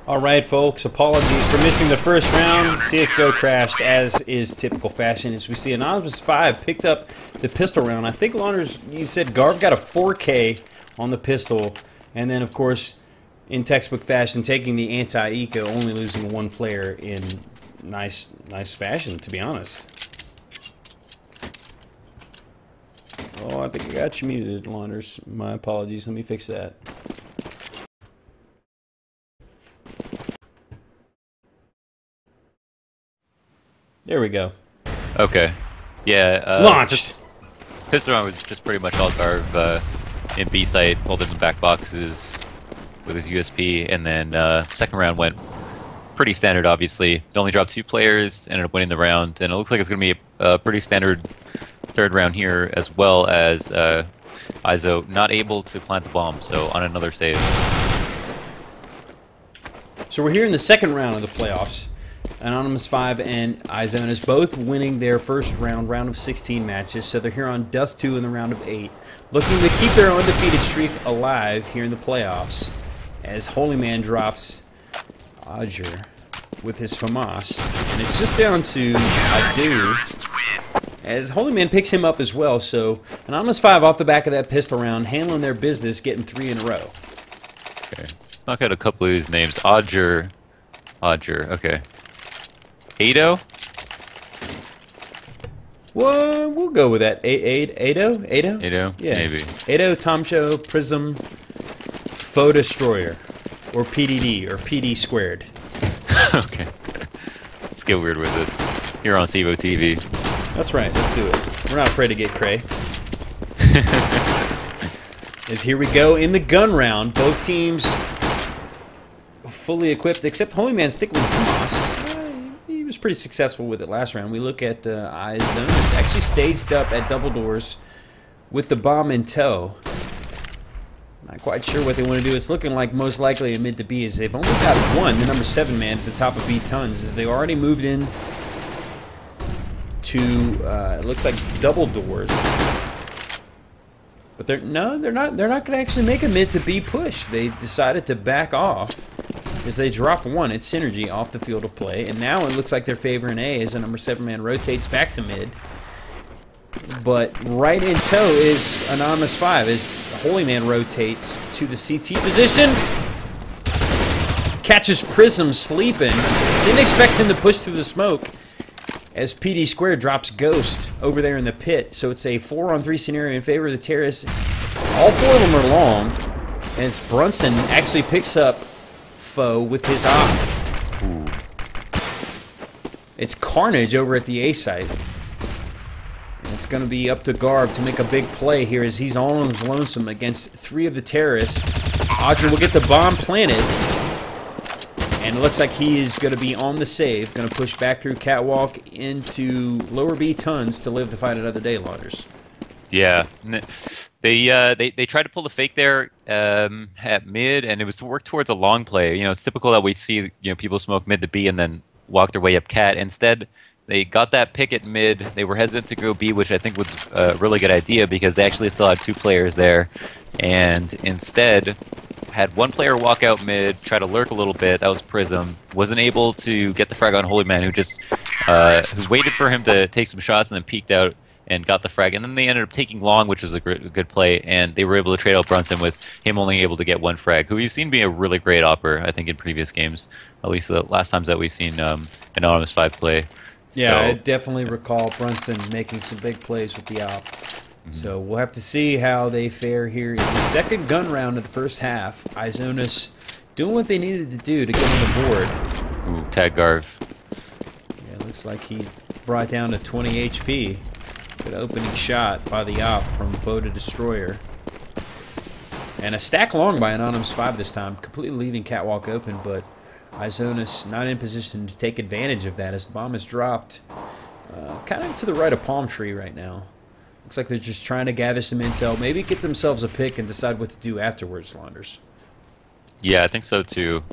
All right, folks, apologies for missing the first round. CSGO crashed, as is typical fashion, as we see Anonymous 5 picked up the pistol round. I think, Launders, you said Garv got a 4K on the pistol, and then, of course, in textbook fashion, taking the anti-eco, only losing one player in nice fashion, to be honest. Oh, I think I got you muted, Launders. My apologies. Let me fix that. There we go. Okay. Yeah. Launched! Pistol round was just pretty much all Garv in B site, holding the back boxes with his USP, and then second round went pretty standard, obviously. It only dropped 2 players, ended up winning the round, and it looks like it's going to be a pretty standard third round here, as well as Izo not able to plant the bomb, so on another save. So we're here in the second round of the playoffs. Anonymous 5 and Izonus both winning their first round of 16 matches, so they're here on Dust 2 in the round of 8, looking to keep their undefeated streak alive here in the playoffs, as Holy Man drops Ajur with his FAMAS, and it's just down to Adu, as Holy Man picks him up as well, so Anonymous 5 off the back of that pistol round, handling their business, getting 3 in a row. Okay, let's knock out a couple of these names. Ajur, okay. Ado? Well, we'll go with that. Ado? Ado? Yeah. Maybe. Ado, Tomcho, Prism, Foe Destroyer, or PDD, or PD squared. Okay. Let's get weird with it. Here on CEVO TV. That's right, let's do it. We're not afraid to get cray. As here we go in the gun round. Both teams fully equipped, except Holy Man sticking with FAMAS. He was pretty successful with it last round. We look at Izonus actually staged up at double doors with the bomb in tow. Not quite sure what they want to do. It's looking like most likely a mid to B, as they've only got one, the number 7 man at the top of B tons. They already moved in to it looks like double doors. But they're not going to actually make a mid to B push. They decided to back off as they drop one at Synergy off the field of play, and now it looks like they're favoring A as the number 7 man rotates back to mid. But right in tow is Anonymous 5 as Holy Man rotates to the CT position. Catches Prism sleeping. Didn't expect him to push through the smoke as PD Square drops Ghost over there in the pit. So it's a 4-on-3 scenario in favor of the Terrorists. All 4 of them are long, as Brunson actually picks up Foe with his op. Ooh. It's carnage over at the A site. And it's going to be up to Garv to make a big play here as he's all on his lonesome against 3 of the Terrorists. Audrey will get the bomb planted. And it looks like he is going to be on the save. Going to push back through Catwalk into lower B tons to live to fight another day, Lauders. Yeah. They tried to pull the fake there at mid, and it was to work towards a long play. You know, it's typical that we see people smoke mid to B and then walk their way up cat. Instead, they got that pick at mid. They were hesitant to go B, which I think was a really good idea because they actually still had 2 players there, and instead had 1 player walk out mid, try to lurk a little bit. That was Prism. Wasn't able to get the frag on Holy Man, who just waited for him to take some shots and then peeked out and got the frag. And then they ended up taking long, which was a good play, and they were able to trade out Brunson with him only able to get 1 frag, who we've seen be a really great opper, I think, in previous games, at least the last times that we've seen Anonymous 5 play. Yeah, I definitely recall Brunson making some big plays with the op. So we'll have to see how they fare here in the second gun round of the first half. Izonus doing what they needed to do to get on the board. Ooh, tag Garv. Yeah, looks like he brought down to 20 HP. Good opening shot by the op from Foe to Destroyer. And a stack long by Anonymous 5 this time, completely leaving Catwalk open, but Izonus not in position to take advantage of that as the bomb is dropped kind of to the right of Palm Tree right now. Looks like they're just trying to gather some intel, maybe get themselves a pick and decide what to do afterwards, Launders. Yeah, I think so too.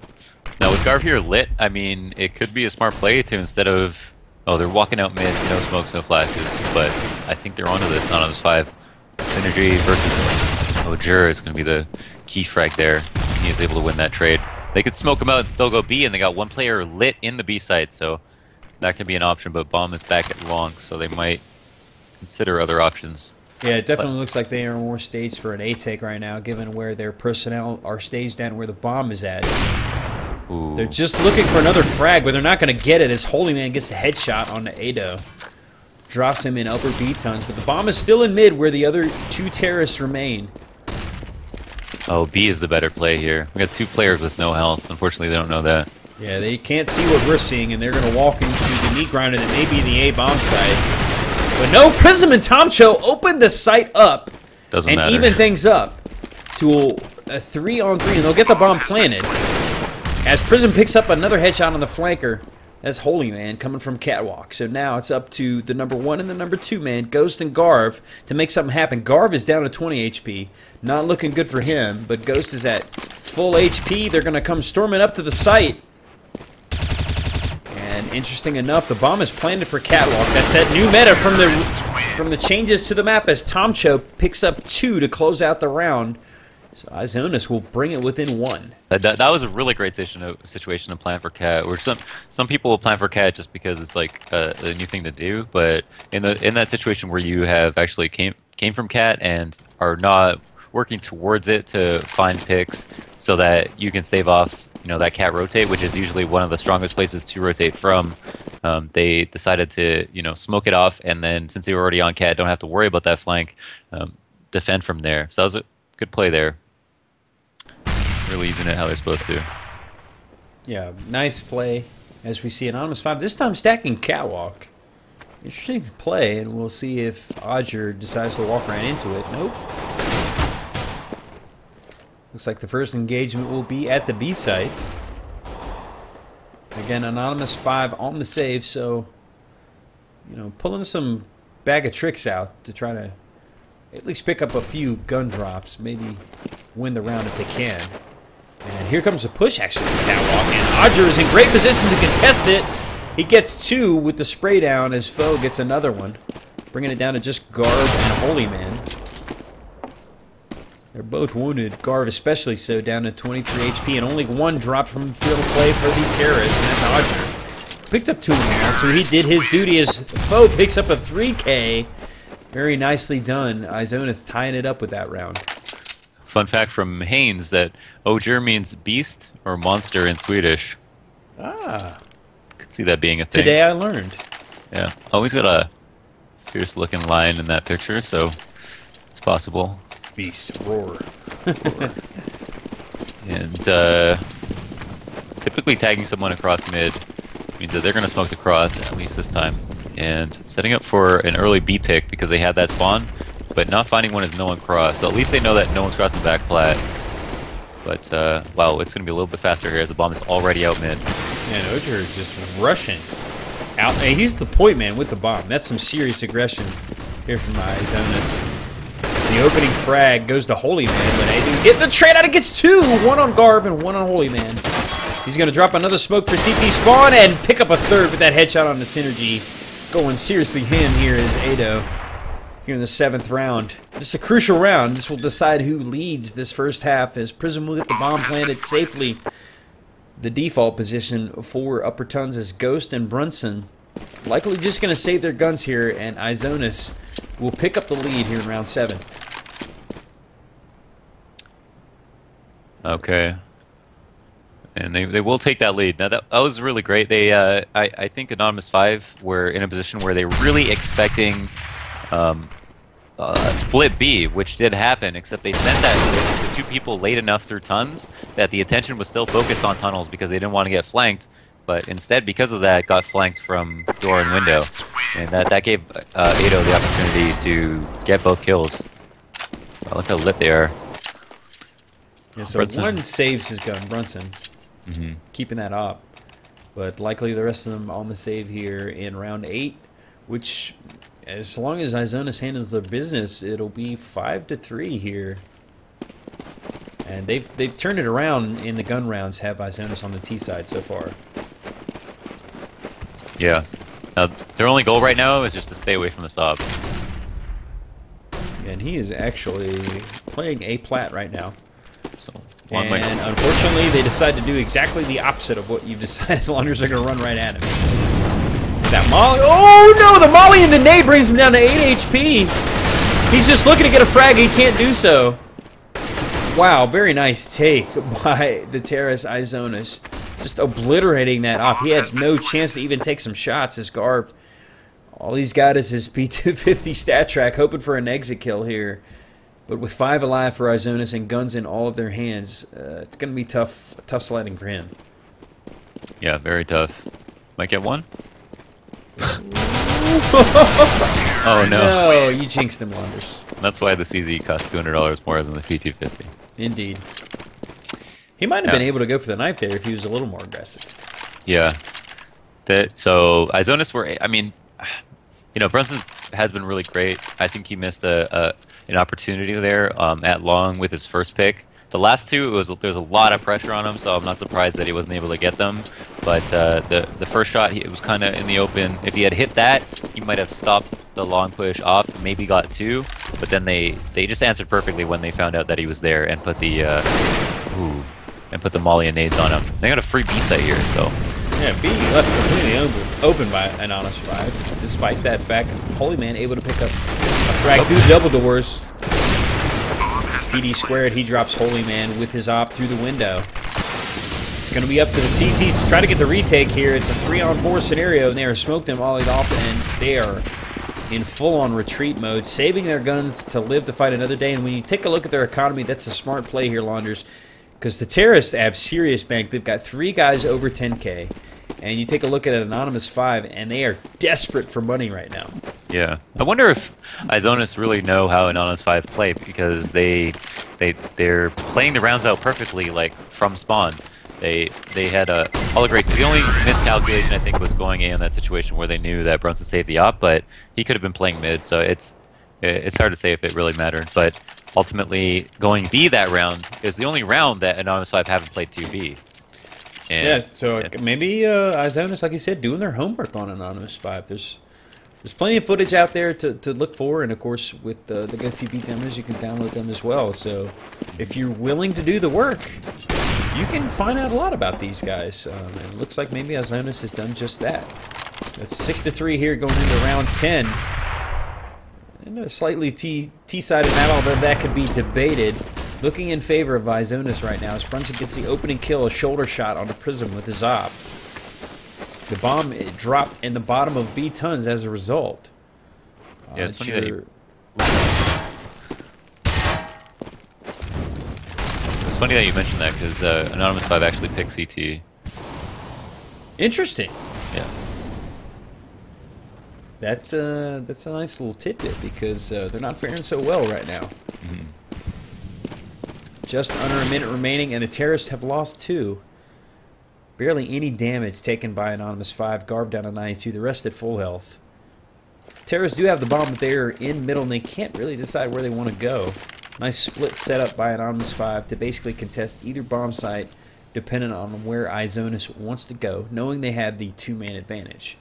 Now with Garv here lit, I mean, it could be a smart play to, instead of, oh, they're walking out mid, no smokes, no flashes, but I think they're onto this. Anonymous 5 Synergy versus Ajur is going to be the key frag there. He is able to win that trade. They could smoke them out and still go B, and they got one player lit in the B site, so that could be an option. But bomb is back at long, so they might consider other options. Yeah, it definitely looks like they are more staged for an A take right now, given where their personnel are staged down where the bomb is at. Ooh. They're just looking for another frag, but they're not going to get it as Holy Man gets a headshot on the Ado. Drops him in upper B tons, but the bomb is still in mid where the other two terrorists remain. Oh, B is the better play here. We got two players with no health. Unfortunately, they don't know that. Yeah, they can't see what we're seeing, and they're going to walk into the meat grinder that may be the A bomb site. But no, Prism and Tomcho opened the site up Doesn't and matter. even things up to a 3-on-3, and they'll get the bomb planted. As Prism picks up another headshot on the flanker, that's Holy Man coming from Catwalk. So now it's up to the number 1 and the number 2 man, Ghost and Garv, to make something happen. Garv is down to 20 HP. Not looking good for him, but Ghost is at full HP. They're going to come storming up to the site. And interesting enough, the bomb is planted for Catwalk. That's that new meta from the changes to the map as Tomcho picks up 2 to close out the round. So Izonus will bring it within 1. That was a really great situation to plan for Cat. Where some people will plan for Cat just because it's like a new thing to do, but in that situation where you have actually came from Cat and are not working towards it to find picks so that you can stave off that Cat rotate, which is usually one of the strongest places to rotate from. They decided to smoke it off, and then since they were already on Cat, don't have to worry about that flank, defend from there. So that was a good play there. Really using it how they're supposed to. Yeah, nice play as we see Anonymous 5. This time stacking Catwalk. Interesting play, and we'll see if Odger decides to walk right into it. Nope. Looks like the first engagement will be at the B site. Again, Anonymous 5 on the save, so pulling some bag of tricks out to try to at least pick up a few gun drops, maybe win the round if they can. And here comes a push actually from Catwalk, and Odger is in great position to contest it. He gets 2 with the spray down as Foe gets another one, bringing it down to just Garv and Holy Man. They're both wounded, Garv especially so, down to 23 HP, and only 1 dropped from the field of play for the terrorist, and that's Odger. Picked up 2 now, so he did his duty as Foe picks up a 3K. Very nicely done. Izonus tying it up with that round. Fun fact from Haynes that Odger means beast or monster in Swedish. Ah. Could see that being a thing. Today I learned. Yeah. Always got a fierce looking lion in that picture, so it's possible. Beast, roar. And typically tagging someone across mid means that they're going to smoke the cross, at least this time. And setting up for an early B pick because they had that spawn, but not finding one as no one cross. So at least they know that no one's crossing the back plat. But, wow, it's going to be a little bit faster here as the bomb is already out mid. Man, Odger is just rushing out. Hey, he's the point man with the bomb. That's some serious aggression here from Izonus. The opening frag goes to Holy Man, but they do get the trade out. It gets 2, 1 on Garv and 1 on Holy Man. He's going to drop another smoke for CP spawn and pick up a 3rd with that headshot on the synergy. Going seriously ham here is Ado here in the 7th round. This is a crucial round. This will decide who leads this first half as Prism will get the bomb planted safely. The default position for upper tons is Ghost and Brunson. Likely just going to save their guns here, and Izonus will pick up the lead here in round 7. Okay. And they will take that lead. Now that was really great. They I think Anonymous 5 were in a position where they were really expecting a split B, which did happen, except they sent that to 2 people late enough through tons that the attention was still focused on tunnels because they didn't want to get flanked. But instead, because of that, got flanked from door and window. And that gave Ado the opportunity to get both kills. Wow, look how lit they are. Yeah, so Brunson. 1 saves his gun, Brunson. Mm-hmm. Keeping that up. But likely the rest of them on the save here in round 8, which, as long as Izonus handles their business, it'll be 5-3 here. And they've turned it around in the gun rounds, have Izonus on the T side so far. Yeah. Their only goal right now is just to stay away from the stop. And he is actually playing A plat right now. So and unfortunately, they decide to do exactly the opposite of what you've decided. The Launders are going to run right at him. That molly. Oh no! The molly and the nade brings him down to 8 HP. He's just looking to get a frag. He can't do so. Wow, very nice take by the terrorist Izonus. Just obliterating that op. He had no chance to even take some shots. His Garv. All he's got is his P250 stat track, hoping for an exit kill here. But with 5 alive for Izonus and guns in all of their hands, it's going to be tough sledding for him. Yeah, very tough. Might get one. Oh no! No, you jinxed him, Launders. That's why the CZ costs $200 more than the P250. Indeed. He might have been able to go for the knife there if he was a little more aggressive. Yeah. So Izonus were. I mean, you know, Brunson has been really great. I think he missed an opportunity there at long with his first pick. The last two, there was a lot of pressure on him, so I'm not surprised that he wasn't able to get them. But the first shot, it was kind of in the open. If he had hit that, he might have stopped the long push off, maybe got 2. But then they just answered perfectly when they found out that he was there and put the molly and nades on him. They got a free B site here, so. Yeah, B left completely open by an honest 5. Despite that fact, Holy Man able to pick up a frag through double doors. PD squared, he drops Holy Man with his op through the window. It's going to be up to the CT to try to get the retake here. It's a 3-on-4 scenario, and they are smoked and volleyed off, and they are in full-on retreat mode, saving their guns to live to fight another day. And when you take a look at their economy, that's a smart play here, Launders, because the terrorists have serious bank. They've got 3 guys over 10K. And you take a look at an Anonymous 5, and they are desperate for money right now. Yeah. I wonder if Izonus really know how Anonymous 5 play, because they're playing the rounds out perfectly, like, from spawn. They had all the great... The only miscalculation, I think, was going in that situation where they knew that Brunson saved the op, but he could have been playing mid, so it's hard to say if it really mattered. But ultimately, going B that round is the only round that Anonymous 5 haven't played 2B. Yeah, so maybe Izonus, like you said, doing their homework on Anonymous 5. There's plenty of footage out there to look for, and of course, with the GoTV demos, you can download them as well. So if you're willing to do the work, you can find out a lot about these guys. And it looks like maybe Izonus has done just that. That's 6-3 here going into round 10. And a slightly T-sided map, although that could be debated. Looking in favor of Izonus right now as Brunson gets the opening kill, a shoulder shot on the Prism with his op. The bomb dropped in the bottom of B tons as a result. Yeah, it's funny that it's funny that you mentioned that, because Anonymous 5 actually picked CT. Interesting. Yeah. That's a nice little tidbit, because they're not faring so well right now. Mm-hmm. Just under a minute remaining, and the terrorists have lost 2. Barely any damage taken by Anonymous 5. Garv down to 92. The rest at full health. Terrorists do have the bomb, but they're in middle, and they can't really decide where they want to go. Nice split setup by Anonymous 5 to basically contest either bomb site, depending on where Izonus wants to go, knowing they have the 2-man advantage.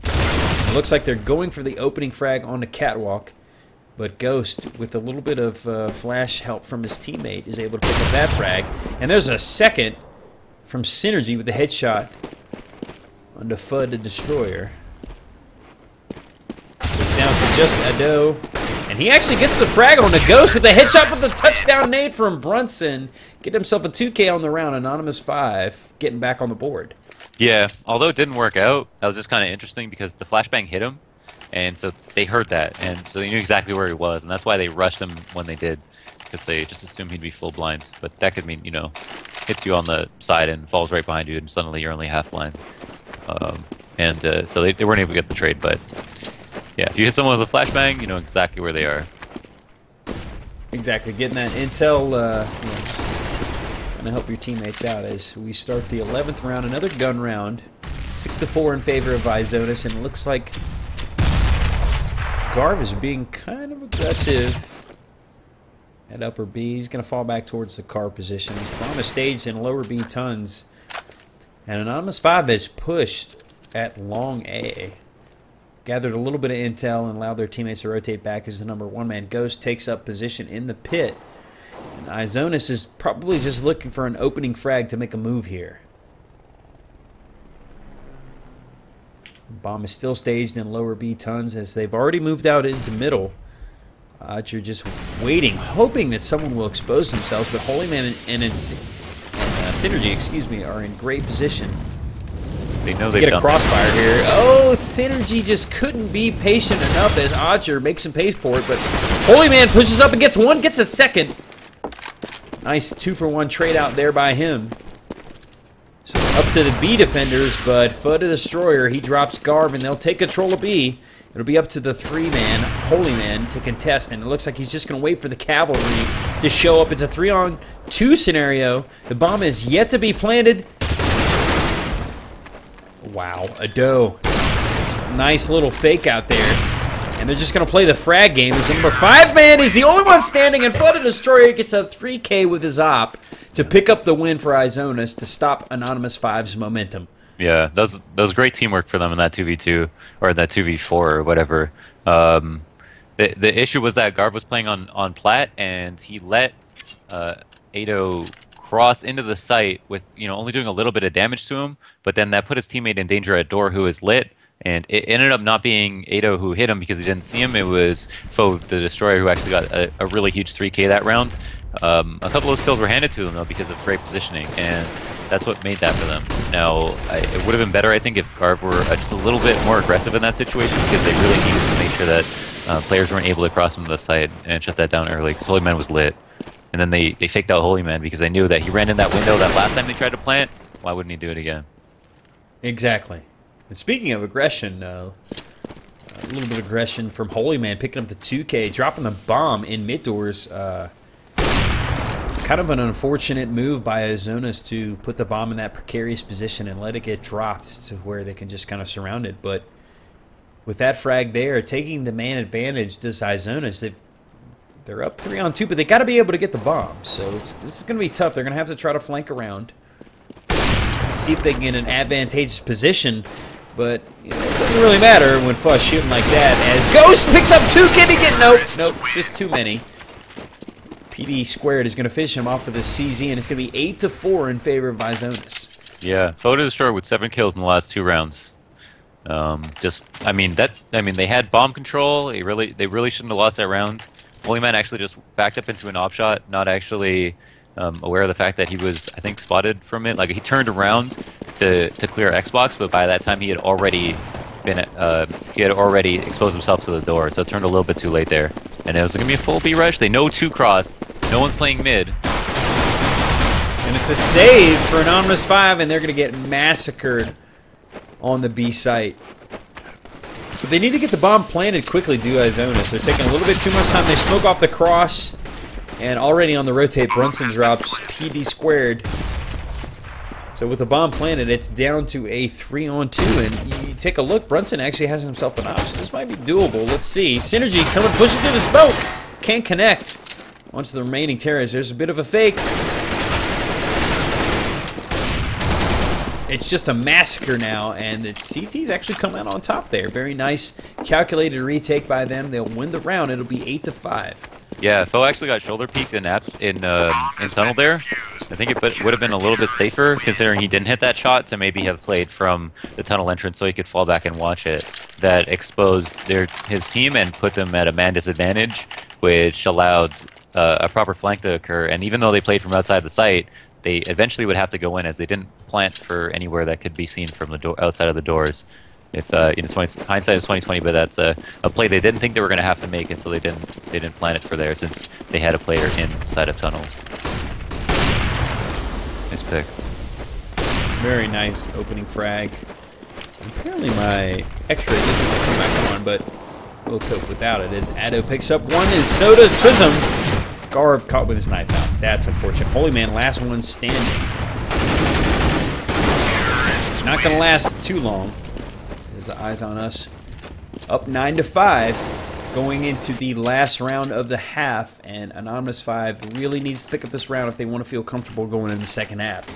It looks like they're going for the opening frag on the catwalk. But Ghost, with a little bit of flash help from his teammate, is able to pick up that frag. And there's a second from Synergy with the headshot on the FUD the Destroyer. So it's down to just Ado. And he actually gets the frag on the Ghost with the headshot with the touchdown nade from Brunson. Get himself a 2K on the round. Anonymous 5 getting back on the board. Yeah, although it didn't work out, that was just kind of interesting because the flashbang hit him. And so they heard that, and so they knew exactly where he was, and that's why they rushed him when they did, because they just assumed he'd be full blind. But that could mean, you know, hits you on the side and falls right behind you, and suddenly you're only half blind. So they weren't able to get the trade, but yeah, if you hit someone with a flashbang, you know exactly where they are. Exactly, getting that intel, going to help your teammates out as we start the 11th round, another gun round, 6-4 in favor of Izonus, and it looks like Garv is being kind of aggressive at upper B. He's going to fall back towards the car position. He's on the stage in lower B tons. And Anonymous 5 has pushed at long A. Gathered a little bit of intel and allowed their teammates to rotate back as the number 1 man Ghost takes up position in the pit. Izonus is probably just looking for an opening frag to make a move here. Bomb is still staged in lower B tons as they've already moved out into middle. You're just waiting, hoping that someone will expose themselves, but Holy Man and Synergy, excuse me, are in great position. They know they get a crossfire here. Oh, Synergy just couldn't be patient enough as Odger makes him pay for it, but Holy Man pushes up and gets one, gets a second. Nice 2-for-1 trade out there by him. So up to the B defenders, but Fud the Destroyer, he drops Garv, and they'll take control of B. It'll be up to the 3-man, Holy Man, to contest, and it looks like he's just going to wait for the cavalry to show up. It's a 3-on-2 scenario. The bomb is yet to be planted. Wow, a doe. Nice little fake out there. And they're just going to play the frag game. As the number 5-man, he's the only one standing, and Fud the Destroyer gets a 3K with his op to pick up the win for Izonus to stop Anonymous 5's momentum. Yeah, that was great teamwork for them in that 2v2 or that 2v4 or whatever. The issue was that Garv was playing on plat, and he let Ado cross into the site with only doing a little bit of damage to him, but then that put his teammate in danger at door who is lit, and it ended up not being Ado who hit him because he didn't see him. It was Foe the Destroyer who actually got a really huge 3K that round. A couple of those kills were handed to them though because of great positioning, and that's what made that for them. Now, it would have been better, I think, if Garv were just a little bit more aggressive in that situation because they really needed to make sure that players weren't able to cross into the site and shut that down early because Holy Man was lit. And then they faked out Holy Man because they knew that he ran in that window that last time they tried to plant. Why wouldn't he do it again? Exactly. And speaking of aggression, a little bit of aggression from Holy Man, picking up the 2K, dropping the bomb in mid doors. Kind of an unfortunate move by Izonus to put the bomb in that precarious position and let it get dropped to where they can just kind of surround it. But with that frag there, taking the man advantage, this Izonus, they're up 3-on-2, but they got to be able to get the bomb. So this is going to be tough. They're going to have to try to flank around, see if they can get an advantageous position. But it doesn't really matter when Fuss shooting like that. As Ghost picks up 2, can he get? Nope, just too many. PD squared is going to fish him off for the CZ, and it's going to be 8-4 in favor of Izonus. Yeah, Foe the Destroyer with 7 kills in the last 2 rounds. I mean, they had bomb control. They really shouldn't have lost that round. Holy Man actually just backed up into an op shot, not actually aware of the fact that he was, I think, spotted from it. Like, he turned around to clear Xbox, but by that time he had already exposed himself to the door, so it turned a little bit too late there. And it was going to be a full B rush. They know 2 crossed. No one's playing mid. And it's a save for Anonymous 5, and they're going to get massacred on the B site. But they need to get the bomb planted quickly, do Izonus. They're taking a little bit too much time. They smoke off the cross, and already on the rotate, Brunson drops PD squared. So with the bomb planted, it's down to a 3-on-2, and you take a look, Brunson actually has himself an option. This might be doable. Let's see. Synergy coming, pushing through the smoke. Can't connect. Onto the remaining terrorists. There's a bit of a fake. It's just a massacre now, and the CT's actually come out on top there. Very nice, calculated retake by them. They'll win the round. It'll be 8-5. Yeah, Foe actually got shoulder peeked in tunnel there. I think it would have been a little bit safer, considering he didn't hit that shot, to maybe have played from the tunnel entrance so he could fall back and watch it. That exposed his team and put them at a man disadvantage, which allowed a proper flank to occur. And even though they played from outside the site, they eventually would have to go in, as they didn't plant for anywhere that could be seen from the outside of the doors. If hindsight is 20/20, but that's a play they didn't think they were going to have to make, and so they didn't plan it for there, since they had a player inside of tunnels. Nice pick. Very nice opening frag. Apparently my X-ray doesn't want to come back on, but we'll cope without it. As Addo picks up one, is so does Prism. Garv caught with his knife out. That's unfortunate. Holy Man, last one standing. It's not going to last too long. There's the eyes on us. Up 9-5, going into the last round of the half, and Anonymous 5 really needs to pick up this round if they want to feel comfortable going in the second half.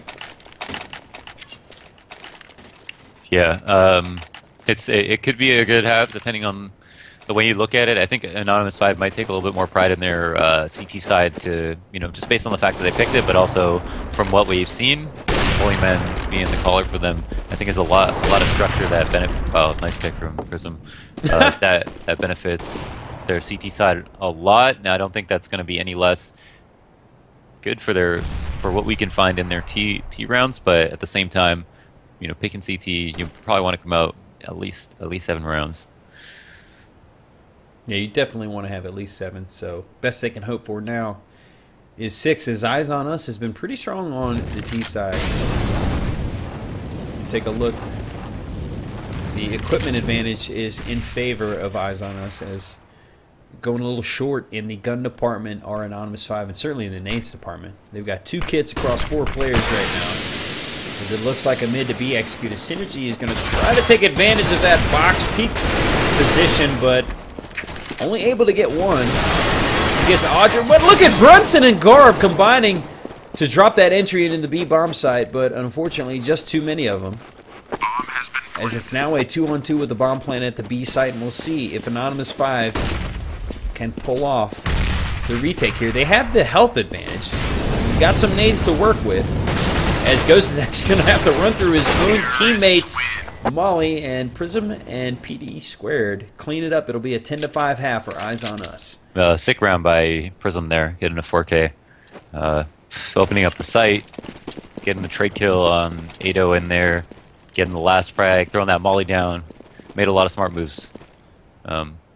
Yeah, it could be a good half depending on the way you look at it, I think Anonymous 5 might take a little bit more pride in their CT side to, just based on the fact that they picked it, but also from what we've seen, Holy Men being the caller for them, I think is a lot of structure that benefits. Oh, nice pick from Prism. That benefits their CT side a lot. Now, I don't think that's going to be any less good for what we can find in their T rounds, but at the same time, picking CT, you probably want to come out at least 7 rounds. Yeah, you definitely want to have at least 7. So best they can hope for now is 6. As Eyes on Us has been pretty strong on the T side. Take a look. The equipment advantage is in favor of Eyes on Us, as going a little short in the gun department are Anonymous 5, and certainly in the nades department. They've got 2 kits across 4 players right now, as it looks like a mid to B executed. Synergy is going to try to take advantage of that box peak position, but only able to get 1. He gets Audra, but look at Brunson and Garb combining to drop that entry into the B bomb site, but unfortunately just too many of them. As it's now a 2-on-2 with the bomb plant at the B site, and we'll see if Anonymous 5 can pull off the retake here. They have the health advantage. Got some nades to work with, as Ghost is actually going to have to run through his own teammates, Molly and Prism and PD squared. Clean it up. It'll be a 10-5 half for Eyes on Us. Sick round by Prism there, getting a 4K. Opening up the site, getting the trade kill on Ado in there, getting the last frag, throwing that Molly down. Made a lot of smart moves.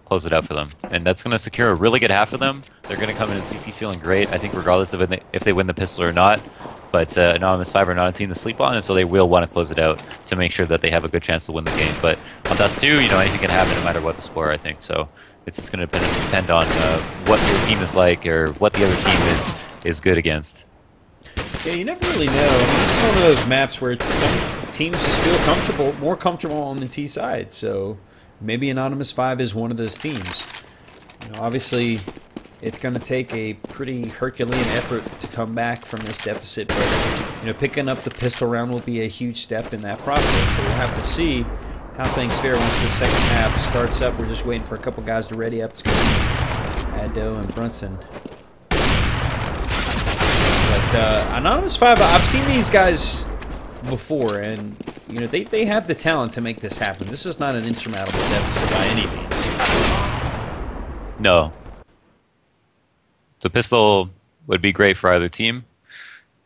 Close it out for them. And that's going to secure a really good half for them. They're going to come in CT feeling great, I think, regardless of if they win the pistol or not. But Anonymous 5 are not a team to sleep on, and so they will want to close it out to make sure that they have a good chance to win the game. But on Dust 2, anything can happen no matter what the score, I think. So it's just going to depend on what your team is like or what the other team is good against. Yeah, you never really know. I mean, this is one of those maps where some teams just feel more comfortable on the T side. So maybe Anonymous 5 is one of those teams. Obviously, it's going to take a pretty Herculean effort to come back from this deficit, but picking up the pistol round will be a huge step in that process. So we'll have to see how things fare once the second half starts up. We're just waiting for a couple guys to ready up. It's going to be Ado and Brunson. But Anonymous 5, I've seen these guys before, and they have the talent to make this happen. This is not an insurmountable deficit by any means. No. The pistol would be great for either team.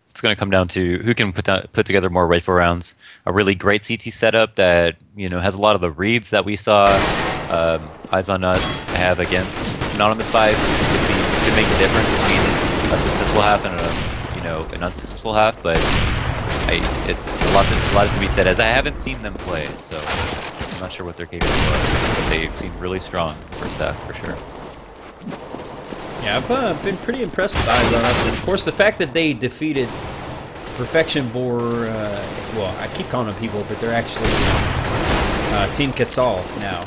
It's going to come down to who can put together more rifle rounds. A really great CT setup that has a lot of the reads that we saw Eyes on Us have against Anonymous 5 could make a difference between a successful half and an unsuccessful half. But it's a lot to be said, as I haven't seen them play, so I'm not sure what they're capable of. But they seem really strong first half for sure. Yeah, I've been pretty impressed with Eyes on Us. And of course, the fact that they defeated Perfection Vor, well, I keep calling them people, but they're actually Team Quetzal now.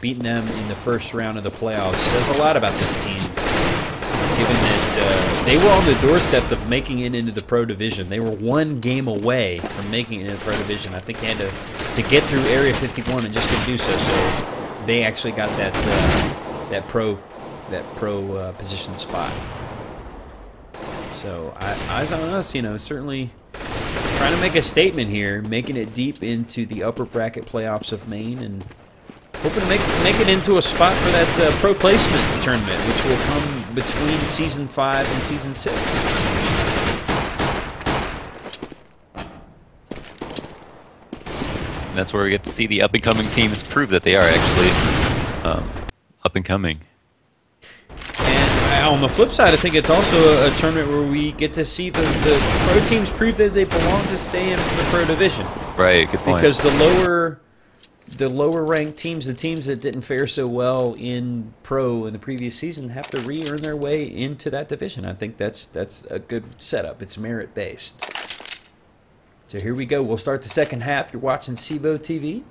Beating them in the first round of the playoffs says a lot about this team, given that they were on the doorstep of making it into the Pro Division. They were 1 game away from making it into the Pro Division. I think they had to get through Area 51 and just couldn't do so. So they actually got that pro position spot. So Eyes on Us, certainly trying to make a statement here, making it deep into the upper bracket playoffs of Maine, and hoping to make it into a spot for that pro placement tournament, which will come between Season 5 and Season 6. And that's where we get to see the up-and-coming teams prove that they are actually up-and-coming. And on the flip side, I think it's also a tournament where we get to see the pro teams prove that they belong to stay in the Pro Division. Right, good point. Because the lower ranked teams, the teams that didn't fare so well in Pro in the previous season, have to re-earn their way into that division. I think that's a good setup. It's merit-based. So here we go. We'll start the second half. You're watching CEVO TV.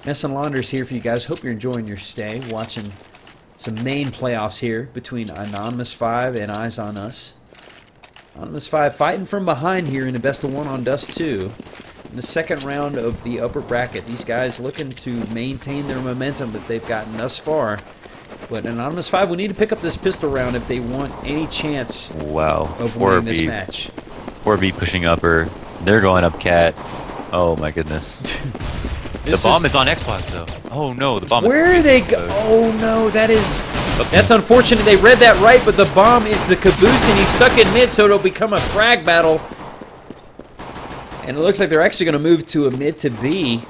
Ness and Launders here for you guys. Hope you're enjoying your stay, watching some main playoffs here between Anonymous 5 and Eyes on Us. Anonymous 5 fighting from behind here in a best-of-1 on Dust 2. in the second round of the upper bracket. These guys looking to maintain their momentum that they've gotten thus far. But Anonymous 5 will need to pick up this pistol round if they want any chance of winning this match. 4B pushing upper. They're going up cat. Oh my goodness. The bomb is on Xbox though. Oh no, the bomb is... Where are they go? Oh no, that's unfortunate. They read that right, but the bomb is the caboose and he's stuck in mid, so it'll become a frag battle. And it looks like they're actually going to move to a mid to B.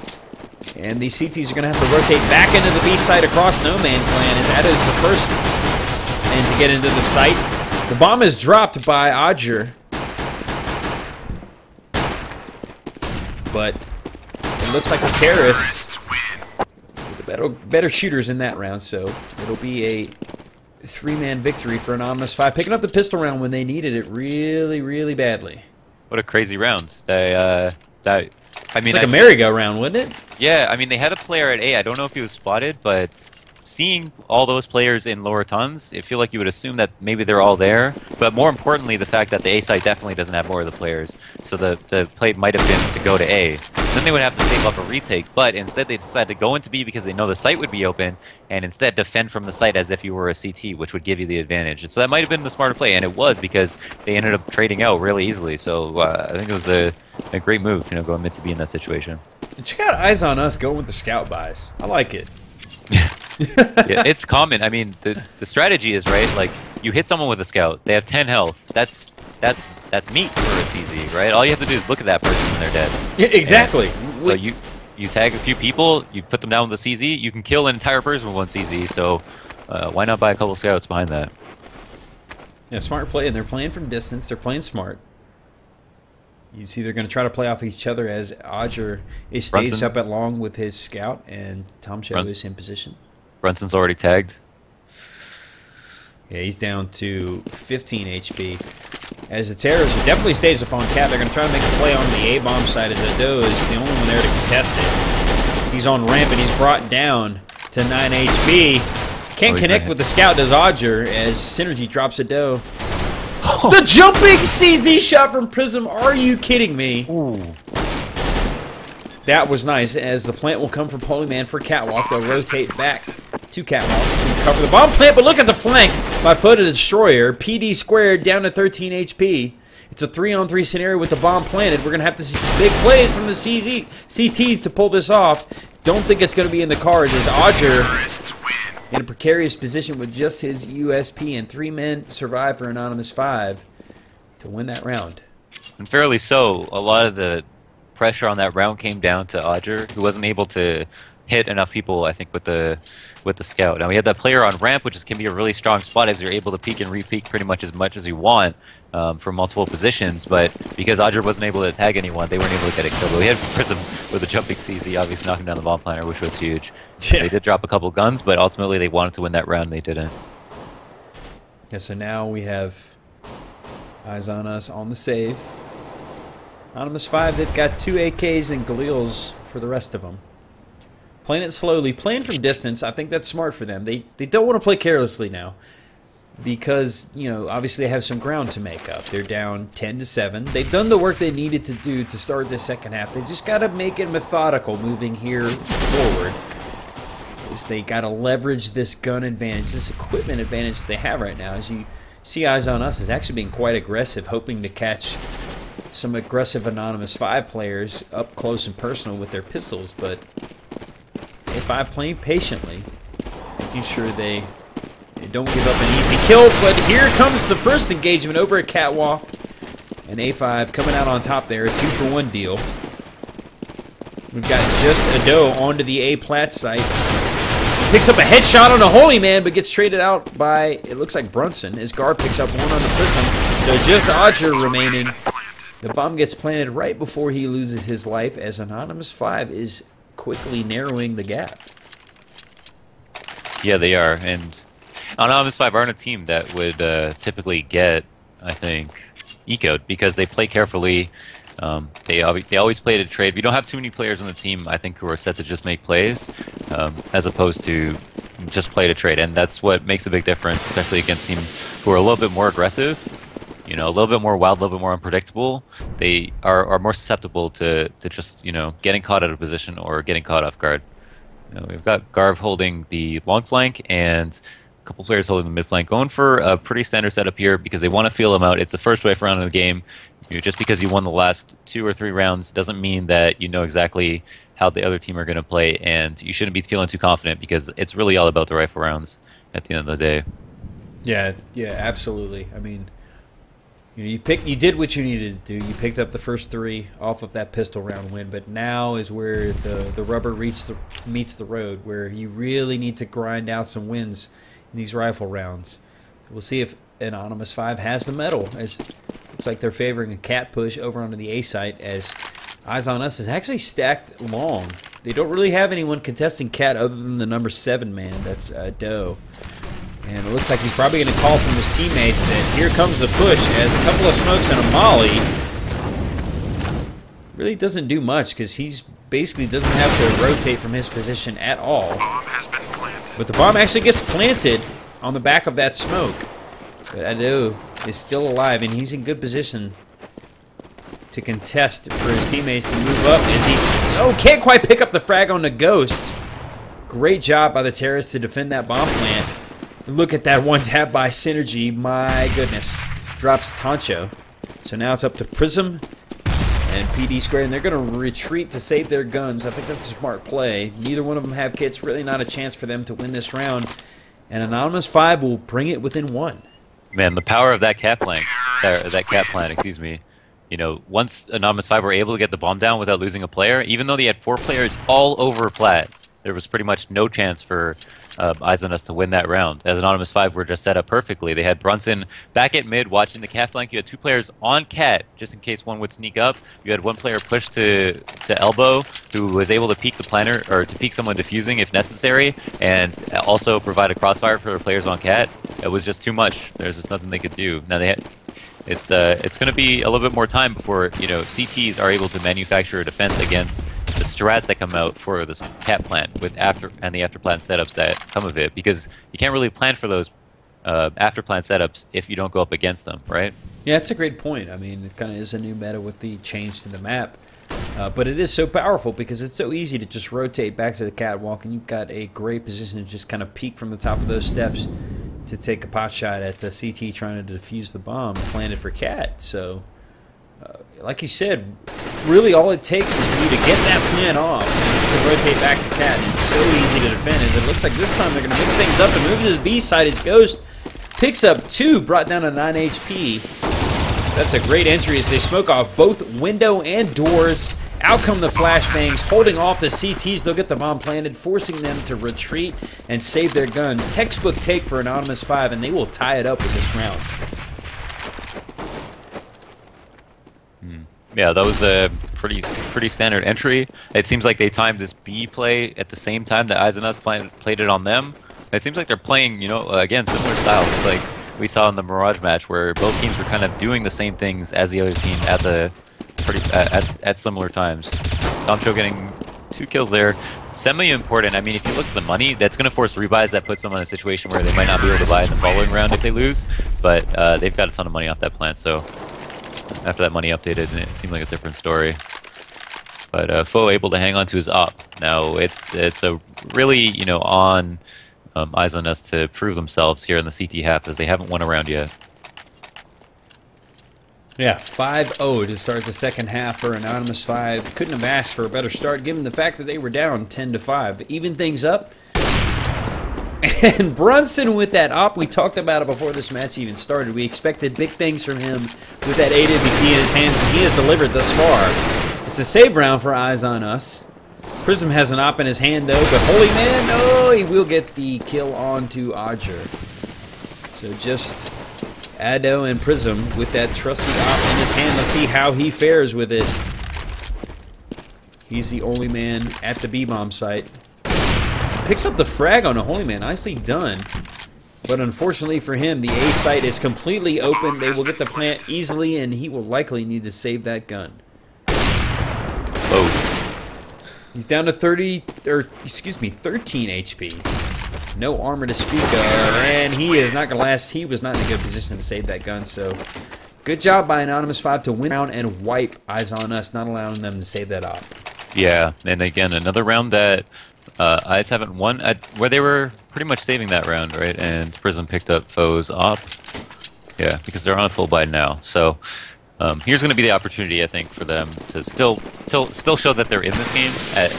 And these CTs are going to have to rotate back into the B site across no man's land, as that is the first man to get into the site. The bomb is dropped by Odger. But it looks like the terrorists were the better shooters in that round, so it'll be a 3-man victory for Anonymous 5, picking up the pistol round when they needed it really, really badly. What a crazy round. I mean, it's like a merry-go-round, wouldn't it? Yeah, I mean, they had a player at A. I don't know if he was spotted, but seeing all those players in lower tons, I feel like you would assume that maybe they're all there. But more importantly, the fact that the A site definitely doesn't have more of the players. So the play might have been to go to A. Then they would have to save up a retake, but instead they decided to go into B because they know the site would be open, and instead defend from the site as if you were a CT, which would give you the advantage. And so that might have been the smarter play, and it was because they ended up trading out really easily. So I think it was a great move, going mid to B in that situation. And check out Eyes on Us going with the scout buys. I like it. Yeah, it's common. I mean, the strategy is, right, like, you hit someone with a scout, they have 10 health. That's meat for a CZ, right? All you have to do is look at that person and they're dead. Yeah, exactly. And so you tag a few people, you put them down with the CZ, you can kill an entire person with one CZ, so why not buy a couple scouts behind that? Yeah, smart play, and they're playing from distance, they're playing smart. You see they're going to try to play off each other as Odger is staged up at long with his scout, and Tom Show is in position. Brunson's already tagged. Yeah, he's down to 15 HP. As the terrorists are definitely staged upon Cat, they're going to try to make a play on the A-bomb side as Ado is the only one there to contest it. He's on ramp and he's brought down to 9 HP. Can't connect with the scout, does Odger, as Synergy drops Ado. The jumping CZ shot from Prism. Are you kidding me? Ooh. That was nice, as the plant will come from Polyman for Catwalk. They'll rotate back to Catwalk to cover the bomb plant, but look at the flank by Photo Destroyer. PD squared down to 13 HP. It's a 3-on-3 scenario with the bomb planted. We're going to have to see some big plays from the CTs to pull this off. Don't think it's going to be in the cards, as Odger in a precarious position with just his USP, and 3 men survive for Anonymous 5 to win that round. And fairly so. A lot of the pressure on that round came down to Odger, who wasn't able to hit enough people, I think, with the scout. Now, we had that player on ramp, which can be a really strong spot as you're able to peek and re-peek pretty much as you want from multiple positions, but because Odger wasn't able to tag anyone, they weren't able to get a kill. But we had Prism with a jumping CZ, obviously knocking down the bomb planter, which was huge. Yeah. They did drop a couple guns, but ultimately they wanted to win that round, and they didn't. Yeah, so now we have Eyes on Us on the save. Anonymous 5, they've got 2 AKs and Galils for the rest of them. Playing it slowly, playing from distance, I think that's smart for them. They don't want to play carelessly now because, obviously they have some ground to make up. They're down 10-7. They've done the work they needed to do to start the second half. They just got to make it methodical moving here forward. They got to leverage this gun advantage, this equipment advantage that they have right now. As you see, Eyes on Us is actually being quite aggressive, hoping to catch some aggressive Anonymous 5 players up close and personal with their pistols, but A5 playing patiently, making sure they don't give up an easy kill. But here comes the first engagement over at Catwalk, and A5 coming out on top there, a 2-for-1 deal. We've got just Ado onto the A plat site. Picks up a headshot on a Holy Man, but gets traded out by, it looks like Brunson. His guard picks up one on the Prism, so just Odger remaining. The bomb gets planted right before he loses his life, as Anonymous 5 is quickly narrowing the gap. Yeah, they are, and Anonymous 5 aren't a team that would typically get, I think, ecoed, because they play carefully. They always play to trade. We don't have too many players on the team, I think, who are set to just make plays, as opposed to just play to trade, and that's what makes a big difference, especially against teams who are a little bit more aggressive. you know, a little bit more wild, a little bit more unpredictable, they are more susceptible to just, you know, getting caught out of position or getting caught off guard. You know, we've got Garv holding the long flank and a couple players holding the mid flank, going for a pretty standard setup here because they want to feel him out. It's the first wave round of the game. You know, just because you won the last 2 or 3 rounds doesn't mean that you know exactly how the other team are going to play, and you shouldn't be feeling too confident because it's really all about the rifle rounds at the end of the day. Yeah, absolutely. I mean, you know, you did what you needed to do. You picked up the first 3 off of that pistol round win, but now is where the rubber meets the road, where you really need to grind out some wins in these rifle rounds. We'll see if Anonymous 5 has the metal. As looks like they're favoring a cat push over onto the A site, as Eyes on Us is actually stacked long. They don't really have anyone contesting cat other than the number 7 man. That's Doe. And it looks like he's probably going to call from his teammates that here comes the push, as a couple of smokes and a molly really doesn't do much because he's basically doesn't have to rotate from his position at all. But the bomb actually gets planted on the back of that smoke. But Ado is still alive, and he's in good position to contest for his teammates to move up as he can't quite pick up the frag on the Ghost. Great job by the terrorists to defend that bomb plant. Look at that one tap by Synergy. My goodness. Drops Tancho. So now it's up to Prism and PD Square, and they're going to retreat to save their guns. I think that's a smart play. Neither one of them have kits. Really not a chance for them to win this round. And Anonymous 5 will bring it within 1. Man, the power of that cat plant, excuse me. You know, once Anonymous 5 were able to get the bomb down without losing a player, even though they had 4 players all over plat, there was pretty much no chance for Eyes on Us to win that round, as Anonymous 5 were just set up perfectly. They had Brunson back at mid watching the cat flank. You had 2 players on cat just in case one would sneak up. You had 1 player push to elbow who was able to peek the planner, or to peek someone defusing if necessary, and also provide a crossfire for the players on cat. It was just too much. There's just nothing they could do. Now it's going to be a little bit more time before, you know, CTs are able to manufacture a defense against the strats that come out for this cat plant with the after plant setups that come of it, because you can't really plan for those after plant setups if you don't go up against them, right? Yeah, that's a great point. I mean, it kind of is a new meta with the change to the map. But it is so powerful because it's so easy to just rotate back to the catwalk, and you've got a great position to just kind of peek from the top of those steps to take a pot shot at CT trying to defuse the bomb planted for cat. So, like you said, really all it takes is for you to get that plan off and to rotate back to cat. It's so easy to defend, as it looks like this time they're going to mix things up and move to the B side as Ghost picks up 2, brought down to 9 HP. That's a great entry as they smoke off both window and doors. Out come the flashbangs, holding off the CTs. They'll get the bomb planted, forcing them to retreat and save their guns. Textbook take for Anonymous 5, and they will tie it up with this round. Yeah, that was a pretty standard entry. It seems like they timed this B play at the same time that Eyes on Us played it on them. It seems like they're playing, you know, again, similar styles, like we saw in the Mirage match, where both teams were kind of doing the same things as the other team at similar times. Domcho getting 2 kills there. Semi-important. I mean, if you look at the money, that's going to force rebuys that puts them in a situation where they might not be able to buy in the following round if they lose. But they've got a ton of money off that plant, so after that money updated, it seemed like a different story. But Foe able to hang on to his op. Now, it's a really, you know, on Eyes on Us to prove themselves here in the CT half, as they haven't won a round yet. Yeah, 5-0 to start the second half for Anonymous 5. Couldn't have asked for a better start, given the fact that they were down 10-5. Even things up. And Brunson with that op, we talked about it before this match even started. We expected big things from him with that AWP in his hands, and he has delivered thus far. It's a save round for Eyes on Us. Prism has an op in his hand, though, but Holy Man, no, he will get the kill onto Odger. So just Ado and Prism with that trusty op in his hand. Let's see how he fares with it. He's the only man at the B-bomb site. Picks up the frag on a Holy Man. Nicely done. But unfortunately for him, the A site is completely open. They will get the plant easily, and he will likely need to save that gun. Oh. He's down to 13 HP. No armor to speak of, and he is not going to last. He was not in a good position to save that gun, so Good job by Anonymous 5 to win round and wipe Eyes on Us, not allowing them to save that off. Yeah, and again, another round that Eyes haven't won, where they were pretty much saving that round, right? And Prism picked up foes off. Yeah, because they're on a full buy now. So here's going to be the opportunity, I think, for them to still show that they're in this game.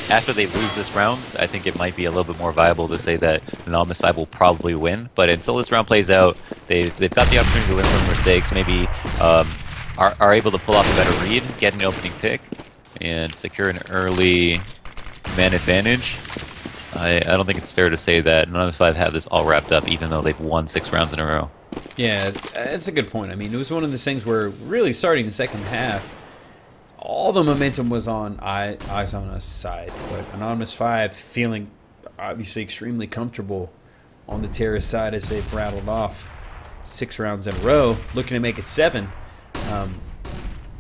After they lose this round, I think it might be a little bit more viable to say that Anonymous 5 will probably win. But until this round plays out, they've got the opportunity to learn from mistakes, maybe are able to pull off a better read, get an opening pick, and secure an early man advantage. I don't think it's fair to say that Anonymous 5 have this all wrapped up, even though they've won 6 rounds in a row. Yeah, it's a good point. I mean, it was one of those things where really starting the second half, all the momentum was on Eyes on Us side. But Anonymous 5 feeling obviously extremely comfortable on the terrorist side as they've rattled off 6 rounds in a row, looking to make it 7.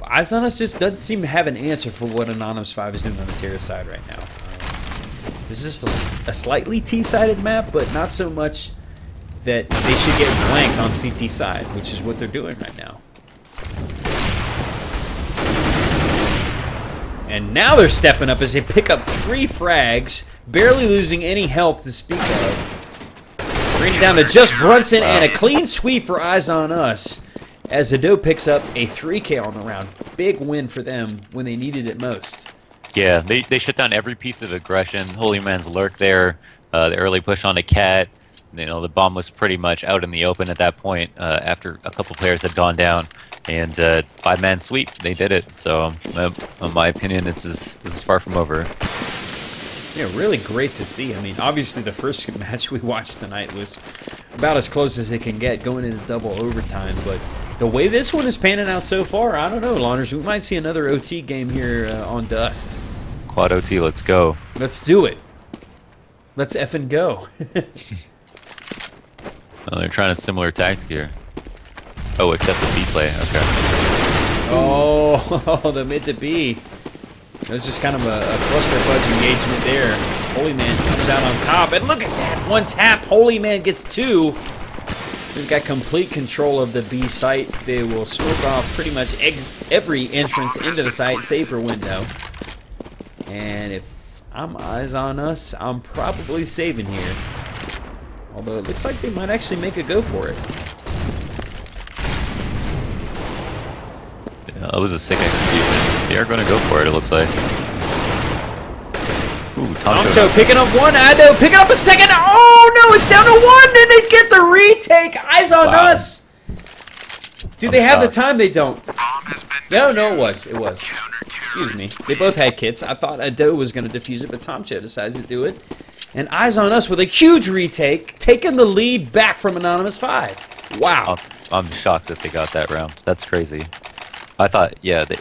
Eyes on Us just doesn't seem to have an answer for what Anonymous 5 is doing on the terrorist side right now. This is a slightly T-sided map, but not so much that they should get blanked on CT side, which is what they're doing right now. And now they're stepping up as they pick up 3 frags, barely losing any health to speak of. Bring it down to just Brunson and a clean sweep for Eyes on Us as Ado picks up a 3K on the round. Big win for them when they needed it most. Yeah, they shut down every piece of aggression. Holy Man's lurk there, the early push on a cat. You know, the bomb was pretty much out in the open at that point after a couple players had gone down. And 5-man sweep, they did it. So, in my opinion, this is far from over. Yeah, really great to see. I mean, obviously the first match we watched tonight was about as close as it can get going into double overtime. But the way this one is panning out so far, I don't know, Launders. We might see another OT game here on Dust. Quad OT, let's go. Let's do it. Let's effing go. Oh, they're trying a similar tactic here. Oh, except the B play. Okay. Oh, the mid to B. It was just kind of a cluster fudge engagement there. Holy Man comes out on top, and look at that! 1 tap. Holy Man gets 2. We've got complete control of the B site. They will smoke off pretty much every entrance into the site, save for window. And if I'm Eyes on Us, I'm probably saving here. Although it looks like they might actually make a go for it. Yeah, that was a sick execution. They are going to go for it, it looks like. Ooh, Tomcho picking up 1. Ado picking up a 2nd. Oh no, it's down to 1, and they get the retake. Eyes on Us. Do they have the time? They don't. No, it was. Excuse me. They both had kits. I thought Ado was going to defuse it, but Tomcho decides to do it. And Eyes on Us with a huge retake, taking the lead back from Anonymous 5. Wow. I'm shocked that they got that round. That's crazy. I thought, yeah, they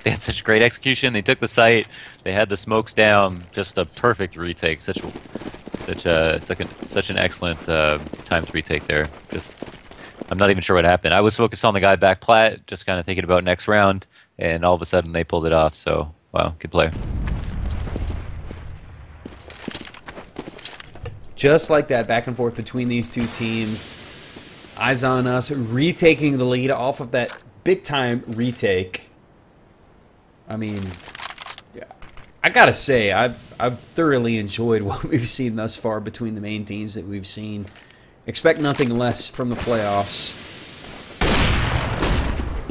had such great execution. They took the site. They had the smokes down. Just a perfect retake. Such an excellent timed retake there. Just, I'm not even sure what happened. I was focused on the guy back plat, just kind of thinking about next round, and all of a sudden they pulled it off. So, wow, good play. Just like that, back and forth between these two teams. Eyes on Us retaking the lead off of that big-time retake. I mean, yeah, I gotta say, I've thoroughly enjoyed what we've seen thus far between the main teams that we've seen. Expect nothing less from the playoffs.